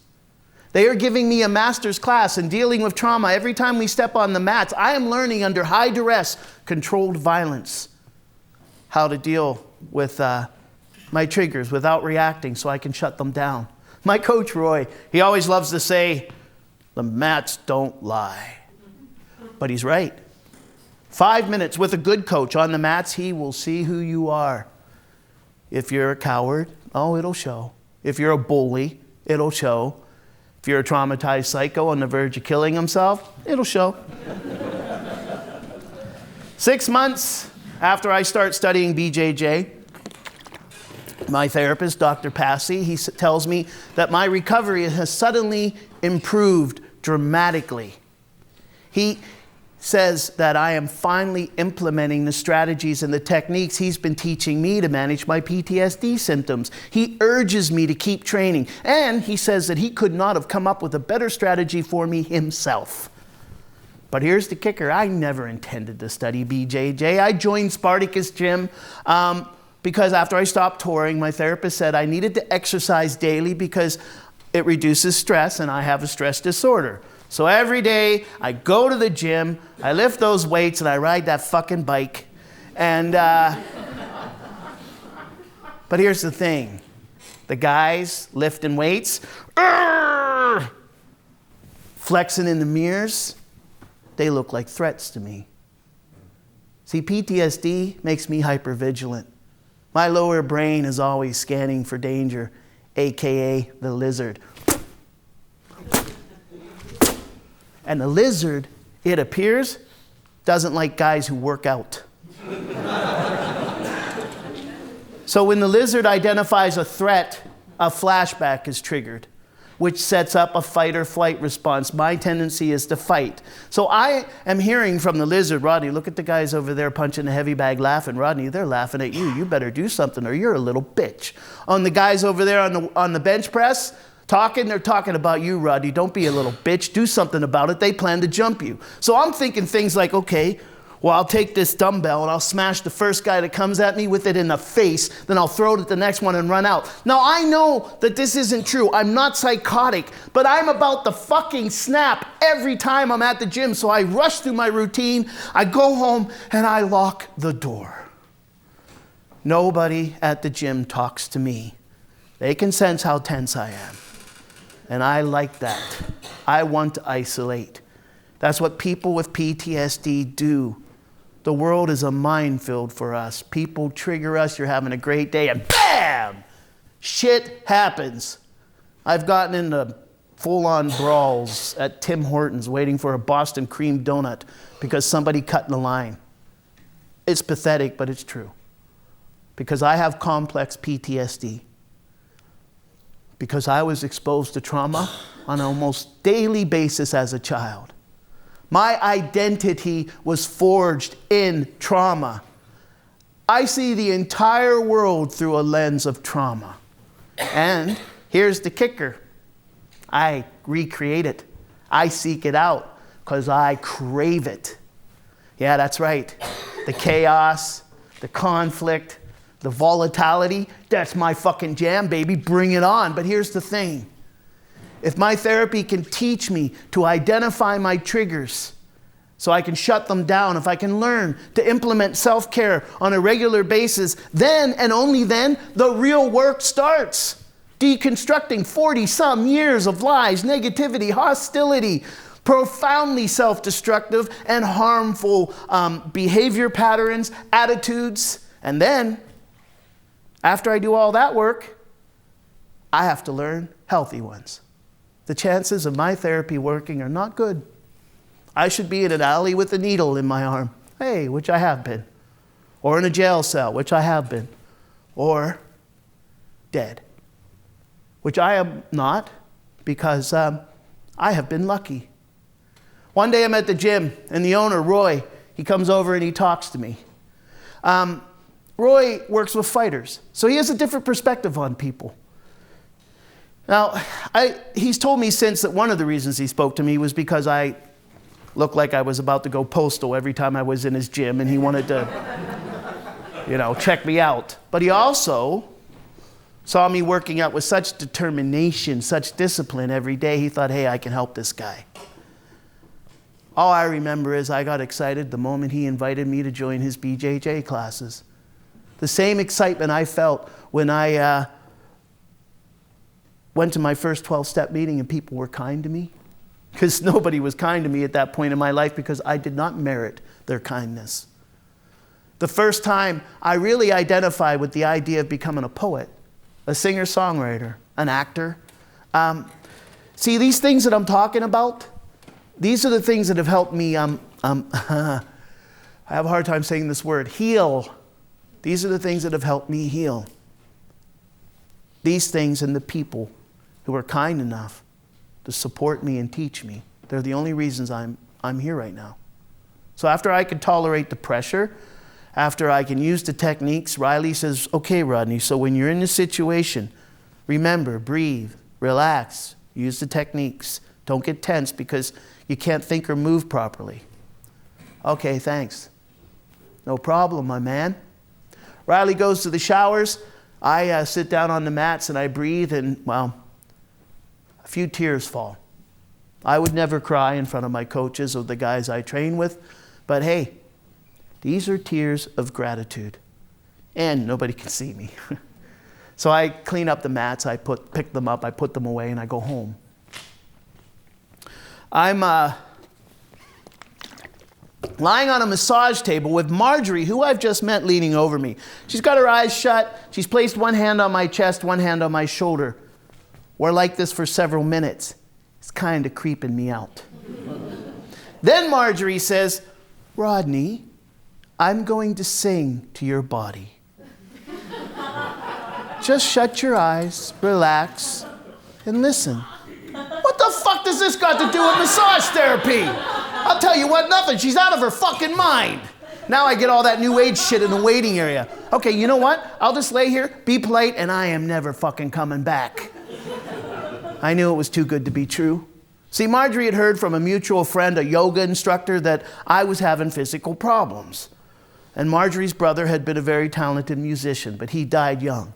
A: They are giving me a master's class in dealing with trauma. Every time we step on the mats, I am learning under high duress, controlled violence, how to deal with my triggers without reacting so I can shut them down. My coach, Roy, he always loves to say, the mats don't lie. But he's right. 5 minutes with a good coach on the mats, he will see who you are. If you're a coward, oh, it'll show. If you're a bully, it'll show. If you're a traumatized psycho on the verge of killing himself, it'll show. 6 months after I start studying BJJ, my therapist, Dr. Passy, he tells me that my recovery has suddenly improved dramatically. He says that I am finally implementing the strategies and the techniques he's been teaching me to manage my PTSD symptoms. He urges me to keep training, and he says that he could not have come up with a better strategy for me himself. But here's the kicker. I never intended to study BJJ. I joined Spartacus Gym because after I stopped touring, my therapist said I needed to exercise daily because it reduces stress, and I have a stress disorder. So every day I go to the gym, I lift those weights, and I ride that fucking bike. And but here's the thing. The guys lifting weights, flexing in the mirrors, they look like threats to me. See, PTSD makes me hypervigilant. My lower brain is always scanning for danger, AKA the lizard. And the lizard, it appears, doesn't like guys who work out. So when the lizard identifies a threat, a flashback is triggered, which sets up a fight or flight response. My tendency is to fight. So I am hearing from the lizard, Rodney, look at the guys over there punching the heavy bag laughing. Rodney, they're laughing at you. You better do something or you're a little bitch. On the guys over there on the bench press, they're talking about you, Rodney. Don't be a little bitch. Do something about it. They plan to jump you. So I'm thinking things like, okay, well, I'll take this dumbbell and I'll smash the first guy that comes at me with it in the face. Then I'll throw it at the next one and run out. Now, I know that this isn't true. I'm not psychotic, but I'm about to fucking snap every time I'm at the gym. So I rush through my routine. I go home and I lock the door. Nobody at the gym talks to me. They can sense how tense I am. And I like that. I want to isolate. That's what people with PTSD do. The world is a minefield for us. People trigger us, you're having a great day, and bam! Shit happens. I've gotten into full-on brawls at Tim Hortons waiting for a Boston cream donut because somebody cut in the line. It's pathetic, but it's true. Because I have complex PTSD. Because I was exposed to trauma on an almost daily basis as a child. My identity was forged in trauma. I see the entire world through a lens of trauma. And here's the kicker. I recreate it. I seek it out because I crave it. Yeah, that's right. The chaos, the conflict, The volatility, that's my fucking jam, baby. Bring it on. But here's the thing. If my therapy can teach me to identify my triggers so I can shut them down, if I can learn to implement self-care on a regular basis, then and only then the real work starts. Deconstructing 40-some years of lies, negativity, hostility, profoundly self-destructive and harmful behavior patterns, attitudes. And then, after I do all that work, I have to learn healthy ones. The chances of my therapy working are not good. I should be in an alley with a needle in my arm, hey, which I have been. Or in a jail cell, which I have been. Or dead, which I am not, because I have been lucky. One day I'm at the gym, and the owner, Roy, he comes over and he talks to me. Roy works with fighters, so he has a different perspective on people. Now, he's told me since that one of the reasons he spoke to me was because I looked like I was about to go postal every time I was in his gym, and he wanted to, check me out. But he also saw me working out with such determination, such discipline every day, he thought, hey, I can help this guy. All I remember is I got excited the moment he invited me to join his BJJ classes. The same excitement I felt when I went to my first 12-step meeting and people were kind to me. Because nobody was kind to me at that point in my life because I did not merit their kindness. The first time I really identified with the idea of becoming a poet, a singer-songwriter, an actor. See, these things that I'm talking about, these are the things that have helped me, I have a hard time saying this word, heal. These are the things that have helped me heal. These things and the people who are kind enough to support me and teach me, they're the only reasons I'm here right now. So after I could tolerate the pressure, after I can use the techniques, Riley says, okay, Rodney, so when you're in this situation, remember, breathe, relax, use the techniques. Don't get tense because you can't think or move properly. Okay, thanks. No problem, my man. Riley goes to the showers. I sit down on the mats and I breathe and, well, a few tears fall. I would never cry in front of my coaches or the guys I train with, but hey, these are tears of gratitude. And nobody can see me. So I clean up the mats, pick them up, I put them away, and I go home. I'm lying on a massage table with Marjorie, who I've just met, leaning over me. She's got her eyes shut. She's placed one hand on my chest, one hand on my shoulder. We're like this for several minutes. It's kind of creeping me out. Then Marjorie says, Rodney, I'm going to sing to your body. Just shut your eyes, relax, and listen. What the fuck does this got to do with massage therapy? I'll tell you what, nothing. She's out of her fucking mind. Now I get all that new age shit in the waiting area. Okay, you know what? I'll just lay here, be polite, and I am never fucking coming back. I knew it was too good to be true. See, Marjorie had heard from a mutual friend, a yoga instructor, that I was having physical problems. And Marjorie's brother had been a very talented musician, but he died young.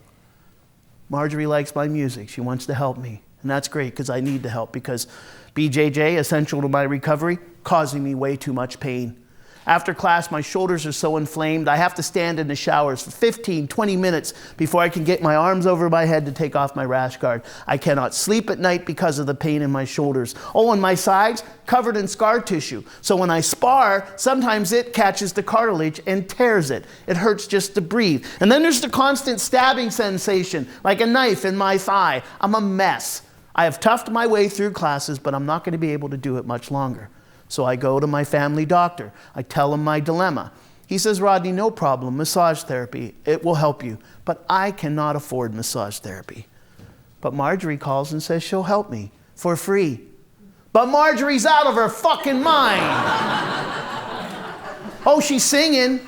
A: Marjorie likes my music. She wants to help me. And that's great because I need the help because BJJ, essential to my recovery, causing me way too much pain. After class, my shoulders are so inflamed, I have to stand in the showers for 15, 20 minutes before I can get my arms over my head to take off my rash guard. I cannot sleep at night because of the pain in my shoulders. Oh, and my sides, covered in scar tissue. So when I spar, sometimes it catches the cartilage and tears it. It hurts just to breathe. And then there's the constant stabbing sensation, like a knife in my thigh. I'm a mess. I have toughed my way through classes, but I'm not going to be able to do it much longer. So I go to my family doctor. I tell him my dilemma. He says, Rodney, no problem, massage therapy, it will help you. But I cannot afford massage therapy. But Marjorie calls and says she'll help me for free. But Marjorie's out of her fucking mind. Oh, she's singing.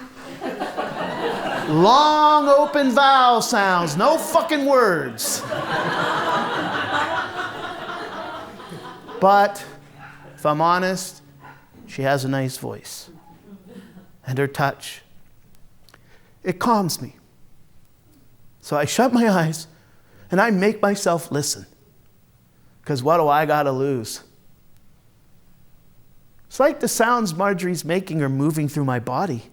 A: Long open vowel sounds, no fucking words. But if I'm honest, she has a nice voice. And her touch, it calms me. So I shut my eyes and I make myself listen. Because what do I got to lose? It's like the sounds Marjorie's making are moving through my body.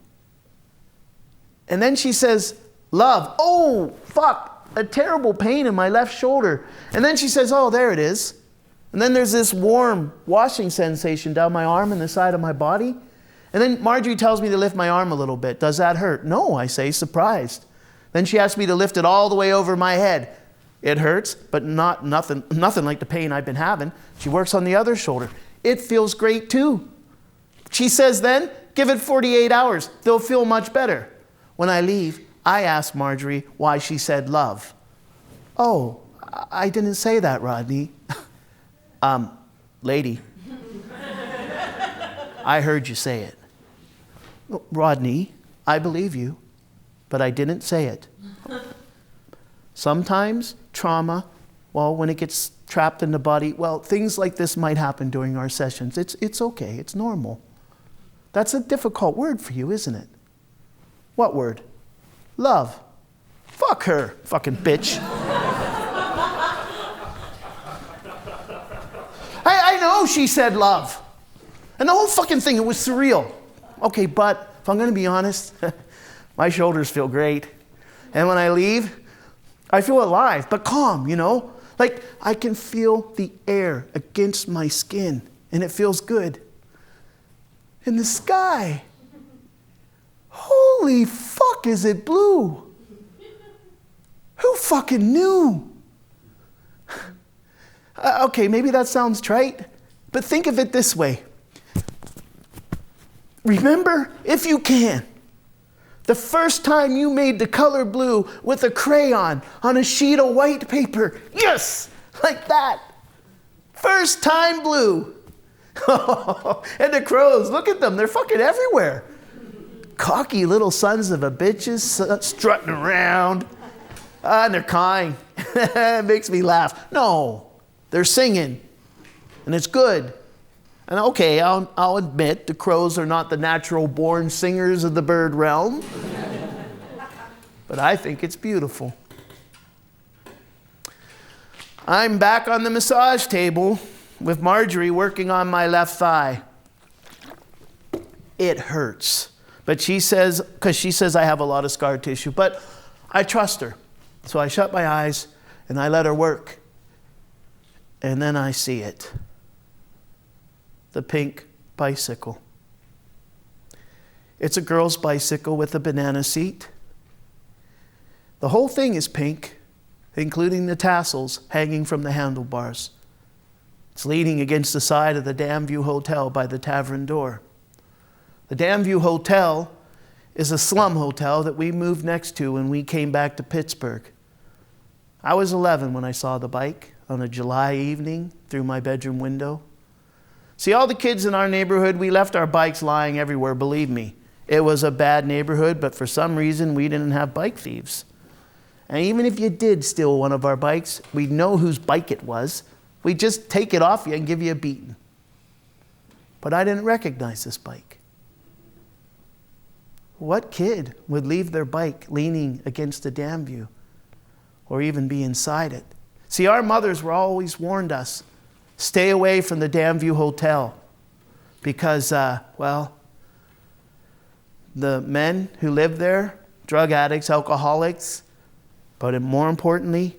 A: And then she says, love. Oh, fuck, a terrible pain in my left shoulder. And then she says, oh, there it is. And then there's this warm washing sensation down my arm and the side of my body. And then Marjorie tells me to lift my arm a little bit. Does that hurt? No, I say, surprised. Then she asks me to lift it all the way over my head. It hurts, but nothing like the pain I've been having. She works on the other shoulder. It feels great too. She says then, give it 48 hours. They'll feel much better. When I leave, I ask Marjorie why she said love. Oh, I didn't say that, Rodney. Lady, I heard you say it. Rodney, I believe you, but I didn't say it. Sometimes trauma, well, when it gets trapped in the body, well, things like this might happen during our sessions. It's okay, it's normal. That's a difficult word for you, isn't it? What word? Love. Fuck her, fucking bitch. I know she said love. And the whole fucking thing, it was surreal. Okay, but if I'm going to be honest, my shoulders feel great. And when I leave, I feel alive, but calm, you know? Like I can feel the air against my skin, and it feels good. In the sky, holy fuck, is it blue? Who fucking knew? Okay, maybe that sounds trite, but think of it this way. Remember, if you can, the first time you made the color blue with a crayon on a sheet of white paper. Yes, like that. First time blue. And the crows, look at them, they're fucking everywhere. Cocky little sons of a bitches strutting around. And they're cawing. It makes me laugh. No, they're singing. And it's good. And okay, I'll admit the crows are not the natural born singers of the bird realm. But I think it's beautiful. I'm back on the massage table with Marjorie working on my left thigh. It hurts. But she says, because she says I have a lot of scar tissue, but I trust her. So I shut my eyes and I let her work. And then I see it. The pink bicycle. It's a girl's bicycle with a banana seat. The whole thing is pink, including the tassels hanging from the handlebars. It's leaning against the side of the Damview Hotel by the tavern door. The Damview Hotel is a slum hotel that we moved next to when we came back to Pittsburgh. I was 11 when I saw the bike on a July evening through my bedroom window. See, all the kids in our neighborhood, we left our bikes lying everywhere, believe me. It was a bad neighborhood, but for some reason we didn't have bike thieves. And even if you did steal one of our bikes, we'd know whose bike it was. We'd just take it off you and give you a beating. But I didn't recognize this bike. What kid would leave their bike leaning against the Damview or even be inside it? See, our mothers were always warned us, stay away from the Damview Hotel because, the men who lived there, drug addicts, alcoholics, but more importantly,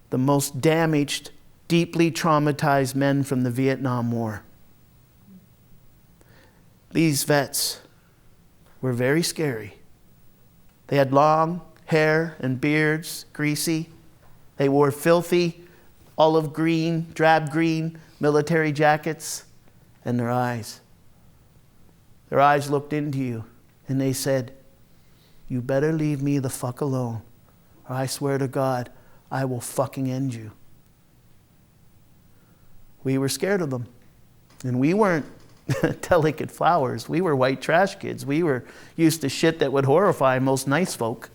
A: the most damaged, deeply traumatized men from the Vietnam War. These vets were very scary. They had long hair and beards, greasy. They wore filthy, olive green, drab green military jackets, and their eyes looked into you and they said, you better leave me the fuck alone, or I swear to God, I will fucking end you. We were scared of them. And we weren't delicate flowers. We were white trash kids. We were used to shit that would horrify most nice folk.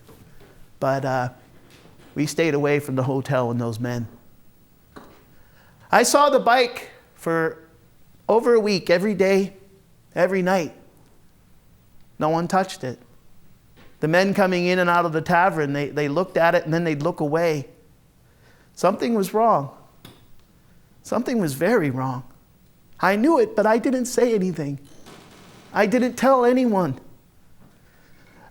A: But we stayed away from the hotel and those men. I saw the bike for over a week, every day, every night. No one touched it. The men coming in and out of the tavern, they looked at it and then they'd look away. Something was wrong. Something was very wrong. I knew it, but I didn't say anything. I didn't tell anyone.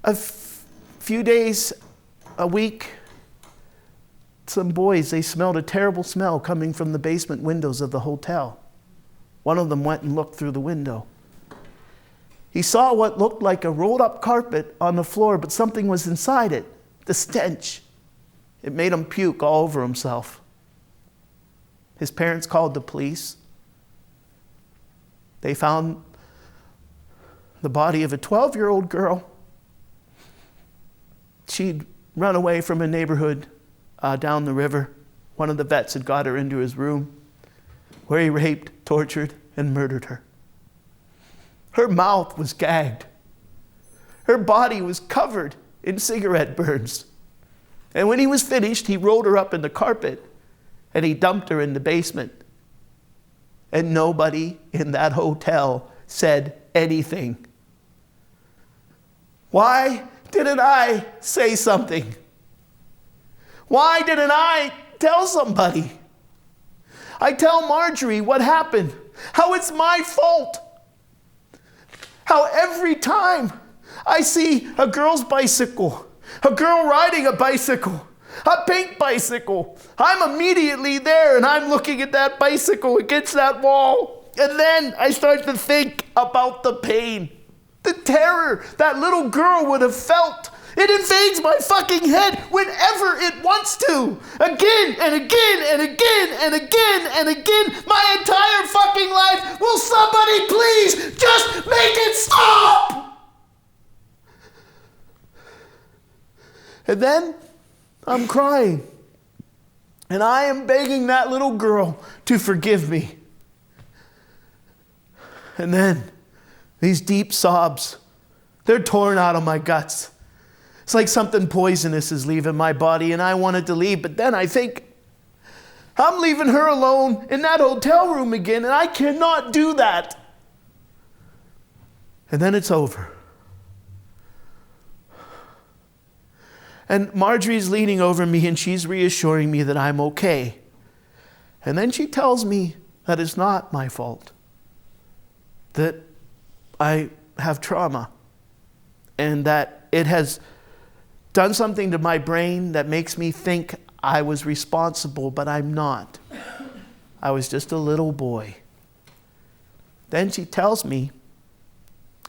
A: A few days, a week, some boys, they smelled a terrible smell coming from the basement windows of the hotel. One of them went and looked through the window. He saw what looked like a rolled up carpet on the floor, but something was inside it. The stench. It made him puke all over himself. His parents called the police. They found the body of a 12-year-old girl. She'd run away from a neighborhood down the river. One of the vets had got her into his room, where he raped, tortured, and murdered her. Her mouth was gagged. Her body was covered in cigarette burns. And when he was finished, he rolled her up in the carpet and he dumped her in the basement. And nobody in that hotel said anything. Why didn't I say something? Why didn't I tell somebody? I tell Marjorie what happened, how it's my fault. How every time I see a girl's bicycle, a girl riding a bicycle, a pink bicycle, I'm immediately there and I'm looking at that bicycle against that wall. And then I start to think about the pain, the terror that little girl would have felt. It invades my fucking head whenever it wants to. Again and again and again and again and again. My entire fucking life. Will somebody please just make it stop? And then I'm crying. And I am begging that little girl to forgive me. And then these deep sobs, they're torn out of my guts. It's like something poisonous is leaving my body and I wanted to leave, but then I think, I'm leaving her alone in that hotel room again and I cannot do that. And then it's over. And Marjorie's leaning over me and she's reassuring me that I'm okay. And then she tells me that it's not my fault, that I have trauma and that it has done something to my brain that makes me think I was responsible, but I'm not. I was just a little boy. Then she tells me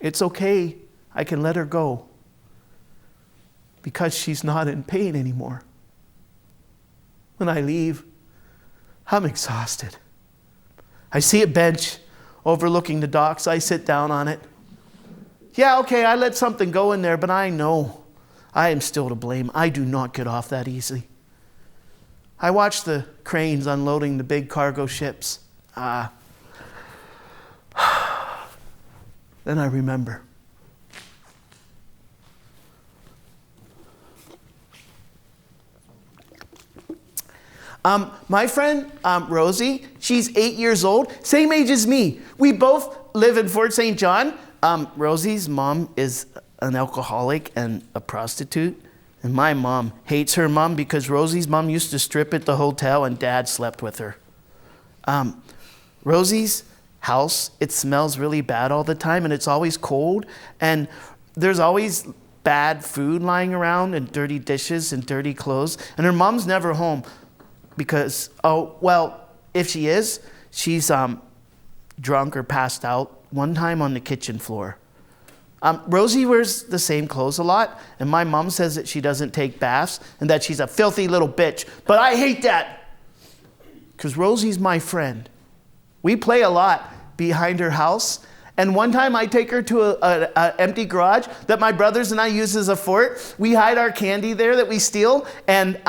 A: it's okay, I can let her go because she's not in pain anymore. When I leave, I'm exhausted. I see a bench overlooking the docks. I sit down on it. Yeah, okay, I let something go in there, but I know I am still to blame. I do not get off that easily. I watch the cranes unloading the big cargo ships. Then I remember. My friend Rosie, she's 8 years old, same age as me. We both live in Fort St. John. Rosie's mom is an alcoholic and a prostitute. And my mom hates her mom because Rosie's mom used to strip at the hotel and dad slept with her. Rosie's house, it smells really bad all the time and it's always cold. And there's always bad food lying around and dirty dishes and dirty clothes. And her mom's never home because, if she is, she's drunk or passed out one time on the kitchen floor. Rosie wears the same clothes a lot, and my mom says that she doesn't take baths and that she's a filthy little bitch. But I hate that because Rosie's my friend. We play a lot behind her house, and one time I take her to an empty garage that my brothers and I use as a fort. We hide our candy there that we steal, and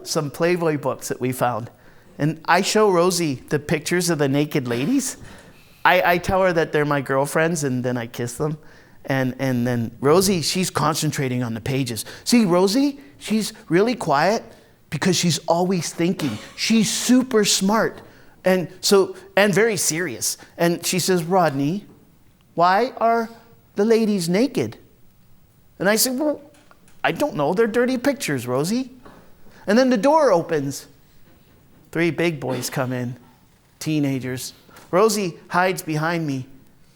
A: some Playboy books that we found. And I show Rosie the pictures of the naked ladies. I tell her that they're my girlfriends, and then I kiss them. And then Rosie, she's concentrating on the pages. See, Rosie, she's really quiet because she's always thinking. She's super smart and very serious. And she says, Rodney, why are the ladies naked? And I said, well, I don't know. They're dirty pictures, Rosie. And then the door opens. 3 big boys come in, teenagers. Rosie hides behind me.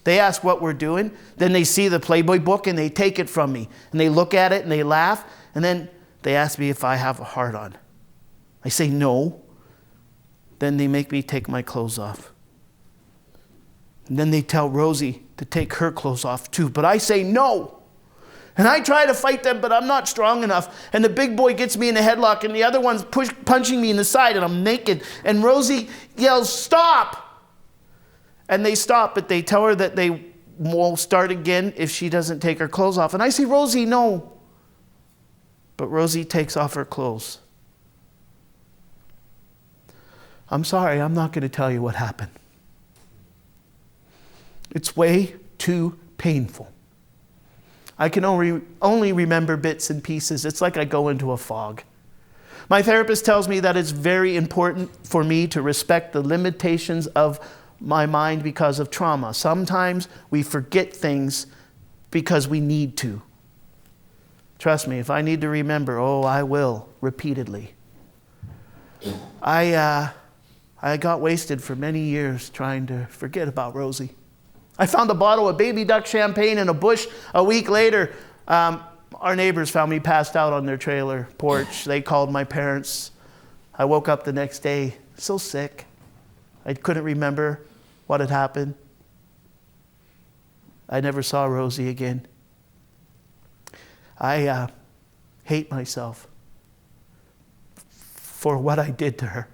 A: They ask what we're doing. Then they see the Playboy book and they take it from me. And they look at it and they laugh. And then they ask me if I have a heart on. I say no. Then they make me take my clothes off. And then they tell Rosie to take her clothes off too. But I say no. And I try to fight them, but I'm not strong enough. And the big boy gets me in a headlock, and the other one's punching me in the side, and I'm naked. And Rosie yells, stop! And they stop, but they tell her that they will start again if she doesn't take her clothes off. And I say, Rosie, no. But Rosie takes off her clothes. I'm sorry, I'm not going to tell you what happened. It's way too painful. I can only remember bits and pieces. It's like I go into a fog. My therapist tells me that it's very important for me to respect the limitations of my mind because of trauma. Sometimes we forget things because we need to. Trust me, if I need to remember, I will, repeatedly. I got wasted for many years trying to forget about Rosie. I found a bottle of baby duck champagne in a bush. A week later, our neighbors found me passed out on their trailer porch. They called my parents. I woke up the next day so sick. I couldn't remember what had happened. I never saw Rosie again. I hate myself for what I did to her,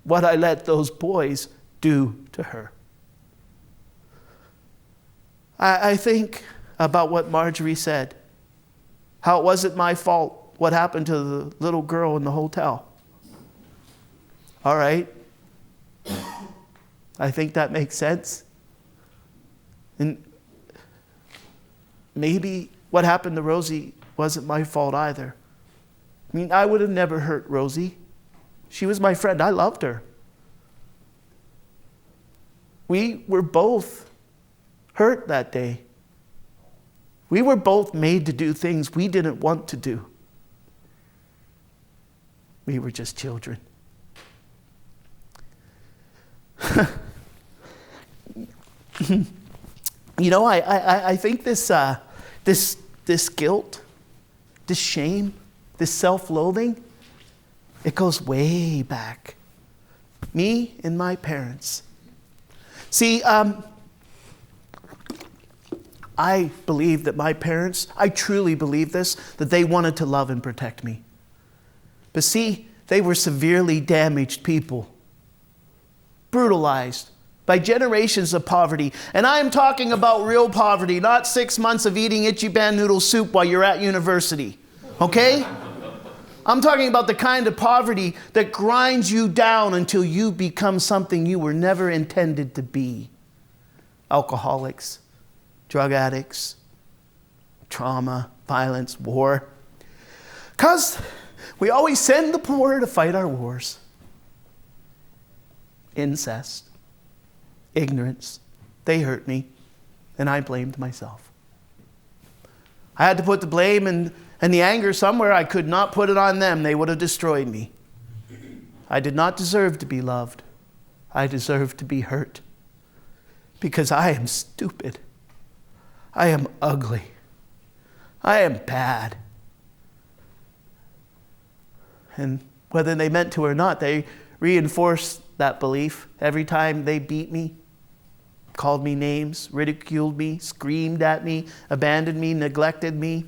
A: what I let those boys do to her. I think about what Marjorie said, how it wasn't my fault what happened to the little girl in the hotel. All right. I think that makes sense. And maybe what happened to Rosie wasn't my fault either. I mean, I would have never hurt Rosie. She was my friend. I loved her. We were both hurt that day. We were both made to do things we didn't want to do. We were just children. You know, I think this guilt, this shame, this self-loathing, it goes way back. Me and my parents. See, I believe that my parents, I truly believe this, that they wanted to love and protect me. But see, they were severely damaged people, brutalized by generations of poverty. And I am talking about real poverty, not 6 months of eating Ichiban noodle soup while you're at university, okay? I'm talking about the kind of poverty that grinds you down until you become something you were never intended to be. Alcoholics, drug addicts, trauma, violence, war. Because we always send the poor to fight our wars. Incest, ignorance, they hurt me, and I blamed myself. I had to put the blame and the anger somewhere. I could not put it on them. They would have destroyed me. I did not deserve to be loved. I deserved to be hurt. Because I am stupid. I am ugly. I am bad. And whether they meant to or not, they reinforced that belief every time they beat me, called me names, ridiculed me, screamed at me, abandoned me, neglected me.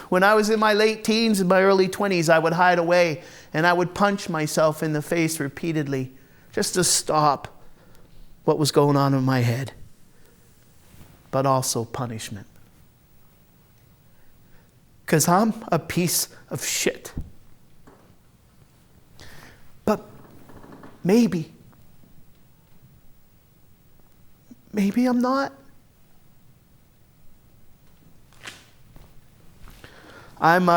A: When I was in my late teens and my early 20s, I would hide away and I would punch myself in the face repeatedly just to stop what was going on in my head, but also punishment. Because I'm a piece of shit. But maybe I'm not. I'm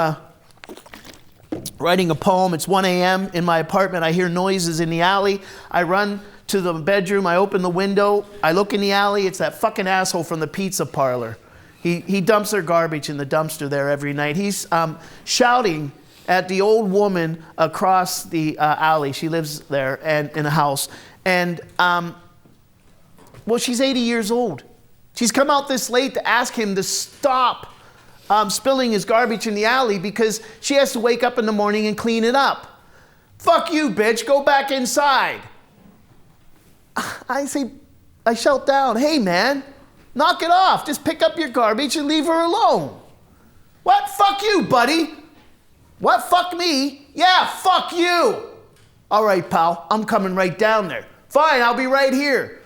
A: writing a poem. It's 1 a.m. in my apartment. I hear noises in the alley. I run to the bedroom. I open the window. I look in the alley. It's that fucking asshole from the pizza parlor. He dumps their garbage in the dumpster there every night. He's shouting at the old woman across the alley. She lives there and in a house. And, well, she's 80 years old. She's come out this late to ask him to stop spilling his garbage in the alley because she has to wake up in the morning and clean it up. Fuck you, bitch. Go back inside. I shout down, hey, man, knock it off. Just pick up your garbage and leave her alone. What? Fuck you, buddy. What? Fuck me? Yeah, fuck you. All right, pal, I'm coming right down there. Fine, I'll be right here.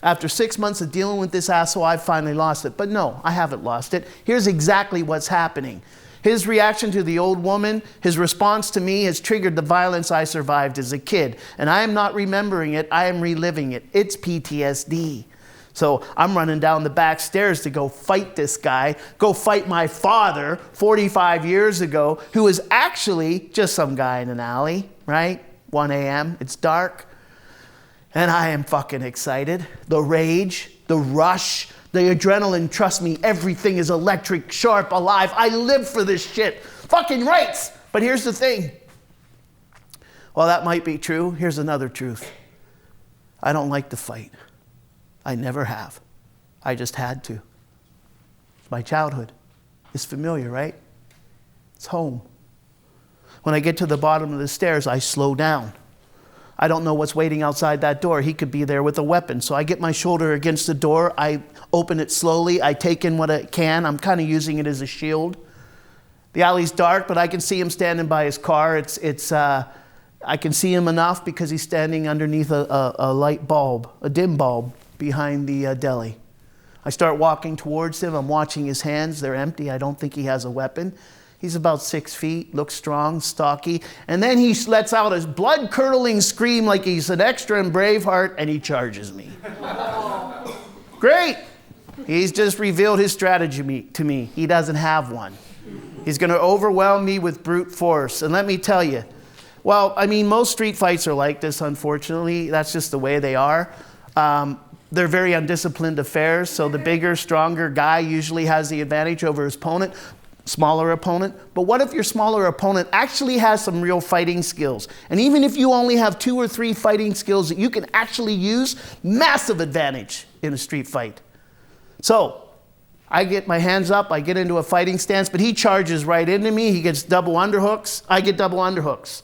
A: After 6 months of dealing with this asshole, I finally lost it. But no, I haven't lost it. Here's exactly what's happening. His reaction to the old woman, his response to me has triggered the violence I survived as a kid. And I am not remembering it, I am reliving it. It's PTSD. So I'm running down the back stairs to go fight this guy, go fight my father 45 years ago, who was actually just some guy in an alley, right? 1 a.m., it's dark. And I am fucking excited. The rage, the rush, the adrenaline, trust me, everything is electric, sharp, alive. I live for this shit. Fucking rights. But here's the thing. While that might be true, here's another truth. I don't like to fight. I never have. I just had to. It's my childhood. It's familiar, right? It's home. When I get to the bottom of the stairs, I slow down. I don't know what's waiting outside that door. He could be there with a weapon. So I get my shoulder against the door. I open it slowly. I take in what I can. I'm kind of using it as a shield. The alley's dark, but I can see him standing by his car. I can see him enough because he's standing underneath a light bulb, a dim bulb behind the deli. I start walking towards him. I'm watching his hands. They're empty. I don't think he has a weapon. He's about 6 feet, looks strong, stocky. And then he lets out a blood-curdling scream like he's an extra in Braveheart, and he charges me. Great. He's just revealed his strategy to me. He doesn't have one. He's going to overwhelm me with brute force. And let me tell you, well, I mean, most street fights are like this, unfortunately. That's just the way they are. They're very undisciplined affairs, so the bigger, stronger guy usually has the advantage over his opponent. Smaller opponent. But what if your smaller opponent actually has some real fighting skills? And even if you only have 2 or 3 fighting skills that you can actually use, massive advantage in a street fight. So I get my hands up, I get into a fighting stance, but he charges right into me. He gets double underhooks. I get double underhooks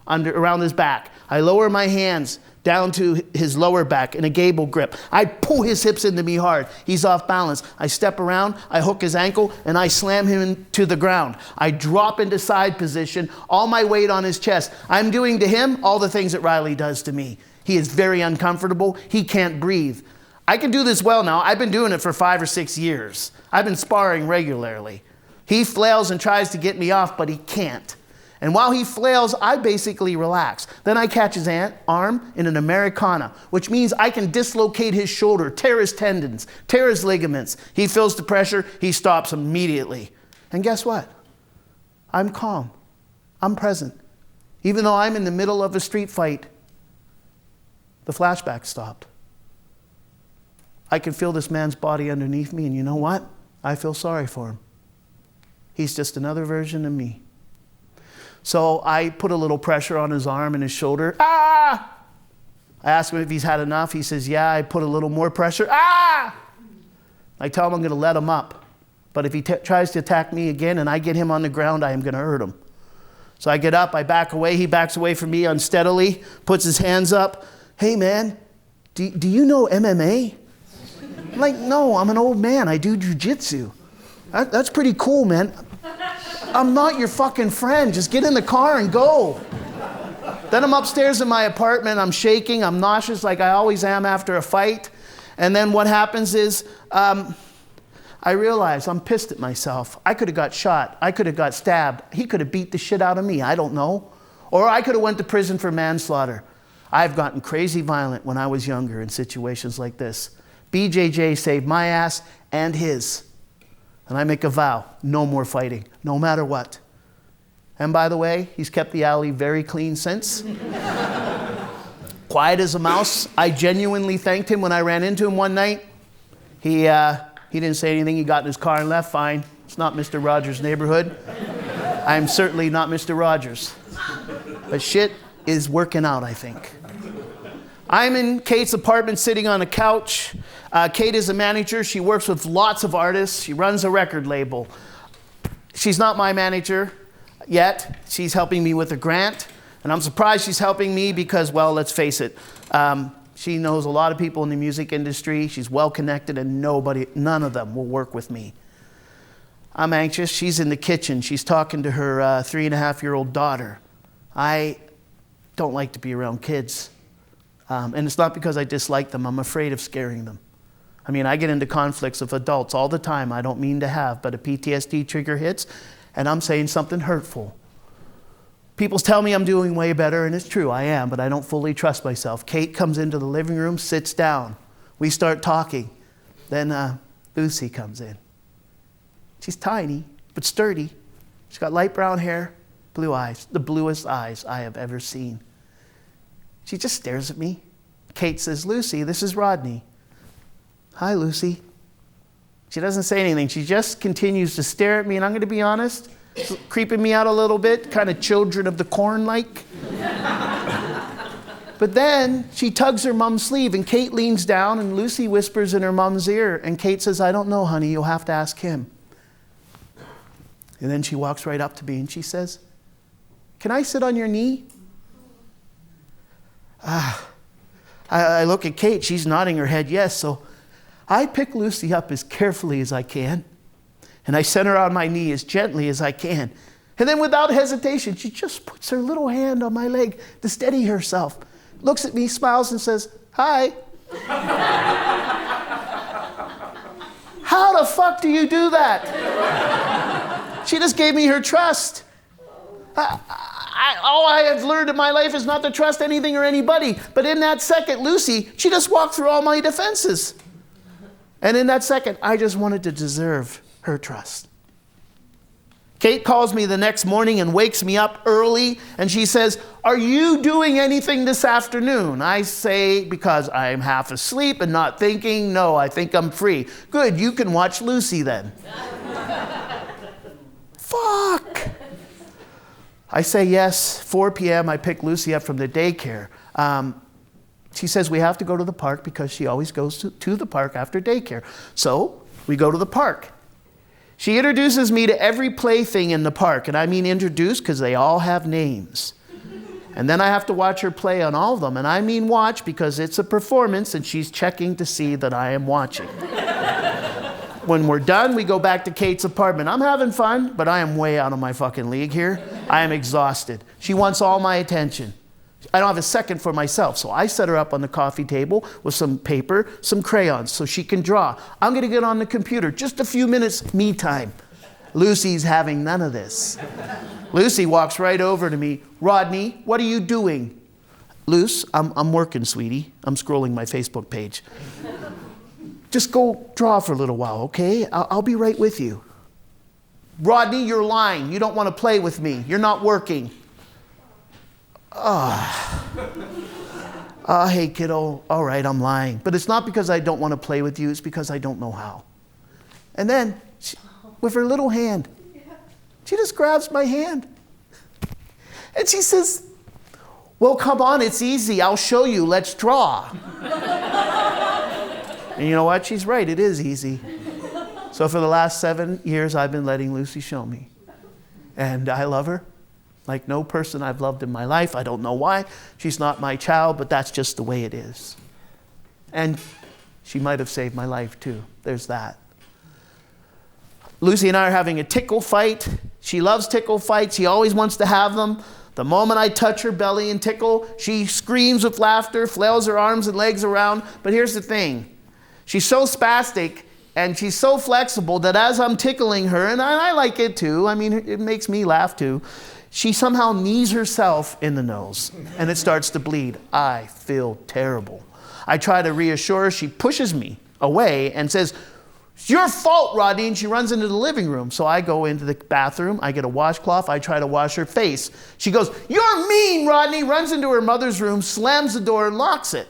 A: around his back. I lower my hands down to his lower back in a gable grip. I pull his hips into me hard. He's off balance. I step around, I hook his ankle, and I slam him into the ground. I drop into side position, all my weight on his chest. I'm doing to him all the things that Riley does to me. He is very uncomfortable. He can't breathe. I can do this well now. I've been doing it for 5 or 6 years. I've been sparring regularly. He flails and tries to get me off, but he can't. And while he flails, I basically relax. Then I catch his arm in an Americana, which means I can dislocate his shoulder, tear his tendons, tear his ligaments. He feels the pressure, he stops immediately. And guess what? I'm calm. I'm present. Even though I'm in the middle of a street fight, the flashback stopped. I can feel this man's body underneath me, and you know what? I feel sorry for him. He's just another version of me. So I put a little pressure on his arm and his shoulder. Ah! I ask him if he's had enough. He says, yeah. I put a little more pressure. Ah! I tell him I'm going to let him up. But if he tries to attack me again and I get him on the ground, I am going to hurt him. So I get up, I back away. He backs away from me unsteadily, puts his hands up. Hey, man, do you know MMA? I'm like, no, I'm an old man. I do jiu-jitsu. That's pretty cool, man. I'm not your fucking friend. Just get in the car and go. Then I'm upstairs in my apartment. I'm shaking. I'm nauseous like I always am after a fight. And then what happens is I realize I'm pissed at myself. I could have got shot. I could have got stabbed. He could have beat the shit out of me. I don't know. Or I could have went to prison for manslaughter. I've gotten crazy violent when I was younger in situations like this. BJJ saved my ass and his. And I make a vow, no more fighting, no matter what. And by the way, he's kept the alley very clean since. Quiet as a mouse. I genuinely thanked him when I ran into him one night. He He didn't say anything. He got in his car and left. Fine. It's not Mr. Rogers' neighborhood. I'm certainly not Mr. Rogers. But shit is working out, I think. I'm in Kate's apartment sitting on a couch. Kate is a manager. She works with lots of artists. She runs a record label. She's not my manager yet. She's helping me with a grant. And I'm surprised she's helping me because, well, let's face it, she knows a lot of people in the music industry. She's well connected and none of them will work with me. I'm anxious. She's in the kitchen. She's talking to her 3.5-year-old daughter. I don't like to be around kids. And it's not because I dislike them. I'm afraid of scaring them. I mean, I get into conflicts with adults all the time. I don't mean to have, but a PTSD trigger hits and I'm saying something hurtful. People tell me I'm doing way better, and it's true, I am, but I don't fully trust myself. Kate comes into the living room, sits down. We start talking. Then Lucy comes in. She's tiny, but sturdy. She's got light brown hair, blue eyes, the bluest eyes I have ever seen. She just stares at me. Kate says, "Lucy, this is Rodney." "Hi, Lucy." She doesn't say anything. She just continues to stare at me, and I'm going to be honest, it's creeping me out a little bit, kind of Children of the Corn-like. But then she tugs her mom's sleeve, and Kate leans down, and Lucy whispers in her mom's ear, and Kate says, "I don't know, honey, you'll have to ask him." And then she walks right up to me, and she says, "Can I sit on your knee?" I look at Kate. She's nodding her head yes, so I pick Lucy up as carefully as I can, and I set her on my knee as gently as I can. And then without hesitation, she just puts her little hand on my leg to steady herself, looks at me, smiles, and says, "Hi." How the fuck do you do that? She just gave me her trust. All I have learned in my life is not to trust anything or anybody. But in that second, Lucy, she just walked through all my defenses. And in that second, I just wanted to deserve her trust. Kate calls me the next morning and wakes me up early, and she says, "Are you doing anything this afternoon?" I say, because I'm half asleep and not thinking, "No, I think I'm free." "Good, you can watch Lucy then." Fuck. I say yes. 4 p.m. I pick Lucy up from the daycare. She says we have to go to the park because she always goes to the park after daycare. So we go to the park. She introduces me to every plaything in the park. And I mean introduce because they all have names. And then I have to watch her play on all of them. And I mean watch because it's a performance and she's checking to see that I am watching. When we're done, we go back to Kate's apartment. I'm having fun, but I am way out of my fucking league here. I am exhausted. She wants all my attention. I don't have a second for myself, so I set her up on the coffee table with some paper, some crayons, so she can draw. I'm going to get on the computer. Just a few minutes, me time. Lucy's having none of this. Lucy walks right over to me. "Rodney, what are you doing?" "Luce, I'm working, sweetie. I'm scrolling my Facebook page." "Just go draw for a little while, okay? I'll be right with you." "Rodney, you're lying. You don't want to play with me. You're not working." Hey, kiddo, all right, I'm lying. But it's not because I don't want to play with you. It's because I don't know how. And then, with her little hand, she just grabs my hand. And she says, "Well, come on, it's easy. I'll show you. Let's draw." And you know what? She's right. It is easy. So for the last 7 years, I've been letting Lucy show me. And I love her like no person I've loved in my life. I don't know why. She's not my child, but that's just the way it is. And she might have saved my life too. There's that. Lucy and I are having a tickle fight. She loves tickle fights. She always wants to have them. The moment I touch her belly and tickle, she screams with laughter, flails her arms and legs around. But here's the thing. She's so spastic and she's so flexible that as I'm tickling her, and I like it too, I mean, it makes me laugh too, she somehow knees herself in the nose and it starts to bleed. I feel terrible. I try to reassure her. She pushes me away and says, "It's your fault, Rodney," and she runs into the living room. So I go into the bathroom, I get a washcloth, I try to wash her face. She goes, "You're mean, Rodney," runs into her mother's room, slams the door and locks it.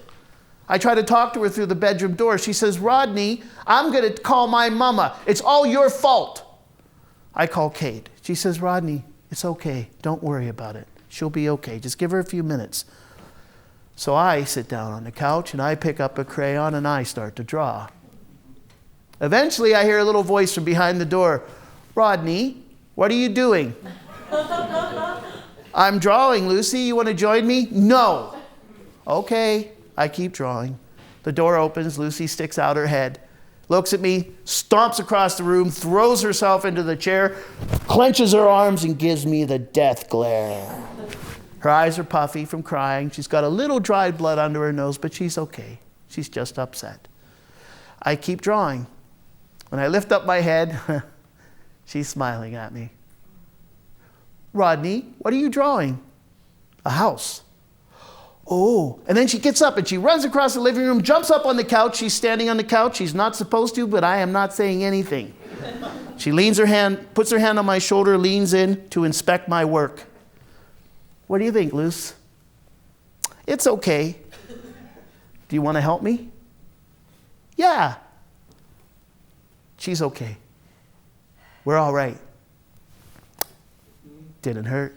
A: I try to talk to her through the bedroom door. She says, Rodney, I'm going to call my mama. It's all your fault. I call Kate. She says, Rodney, it's okay. Don't worry about it. She'll be okay. Just give her a few minutes. So I sit down on the couch and I pick up a crayon and I start to draw. Eventually I hear a little voice from behind the door. Rodney, what are you doing? I'm drawing, Lucy. You want to join me? No. Okay. I keep drawing. The door opens. Lucy sticks out her head, looks at me, stomps across the room, throws herself into the chair, clenches her arms, and gives me the death glare. Her eyes are puffy from crying. She's got a little dried blood under her nose, but she's okay. She's just upset. I keep drawing. When I lift up my head, she's smiling at me. Rodney, what are you drawing? A house. Oh, and then she gets up and she runs across the living room, jumps up on the couch. She's standing on the couch. She's not supposed to, but I am not saying anything. She puts her hand on my shoulder, leans in to inspect my work. What do you think, Luce? It's okay. Do you want to help me? Yeah. She's okay. We're all right. Didn't hurt.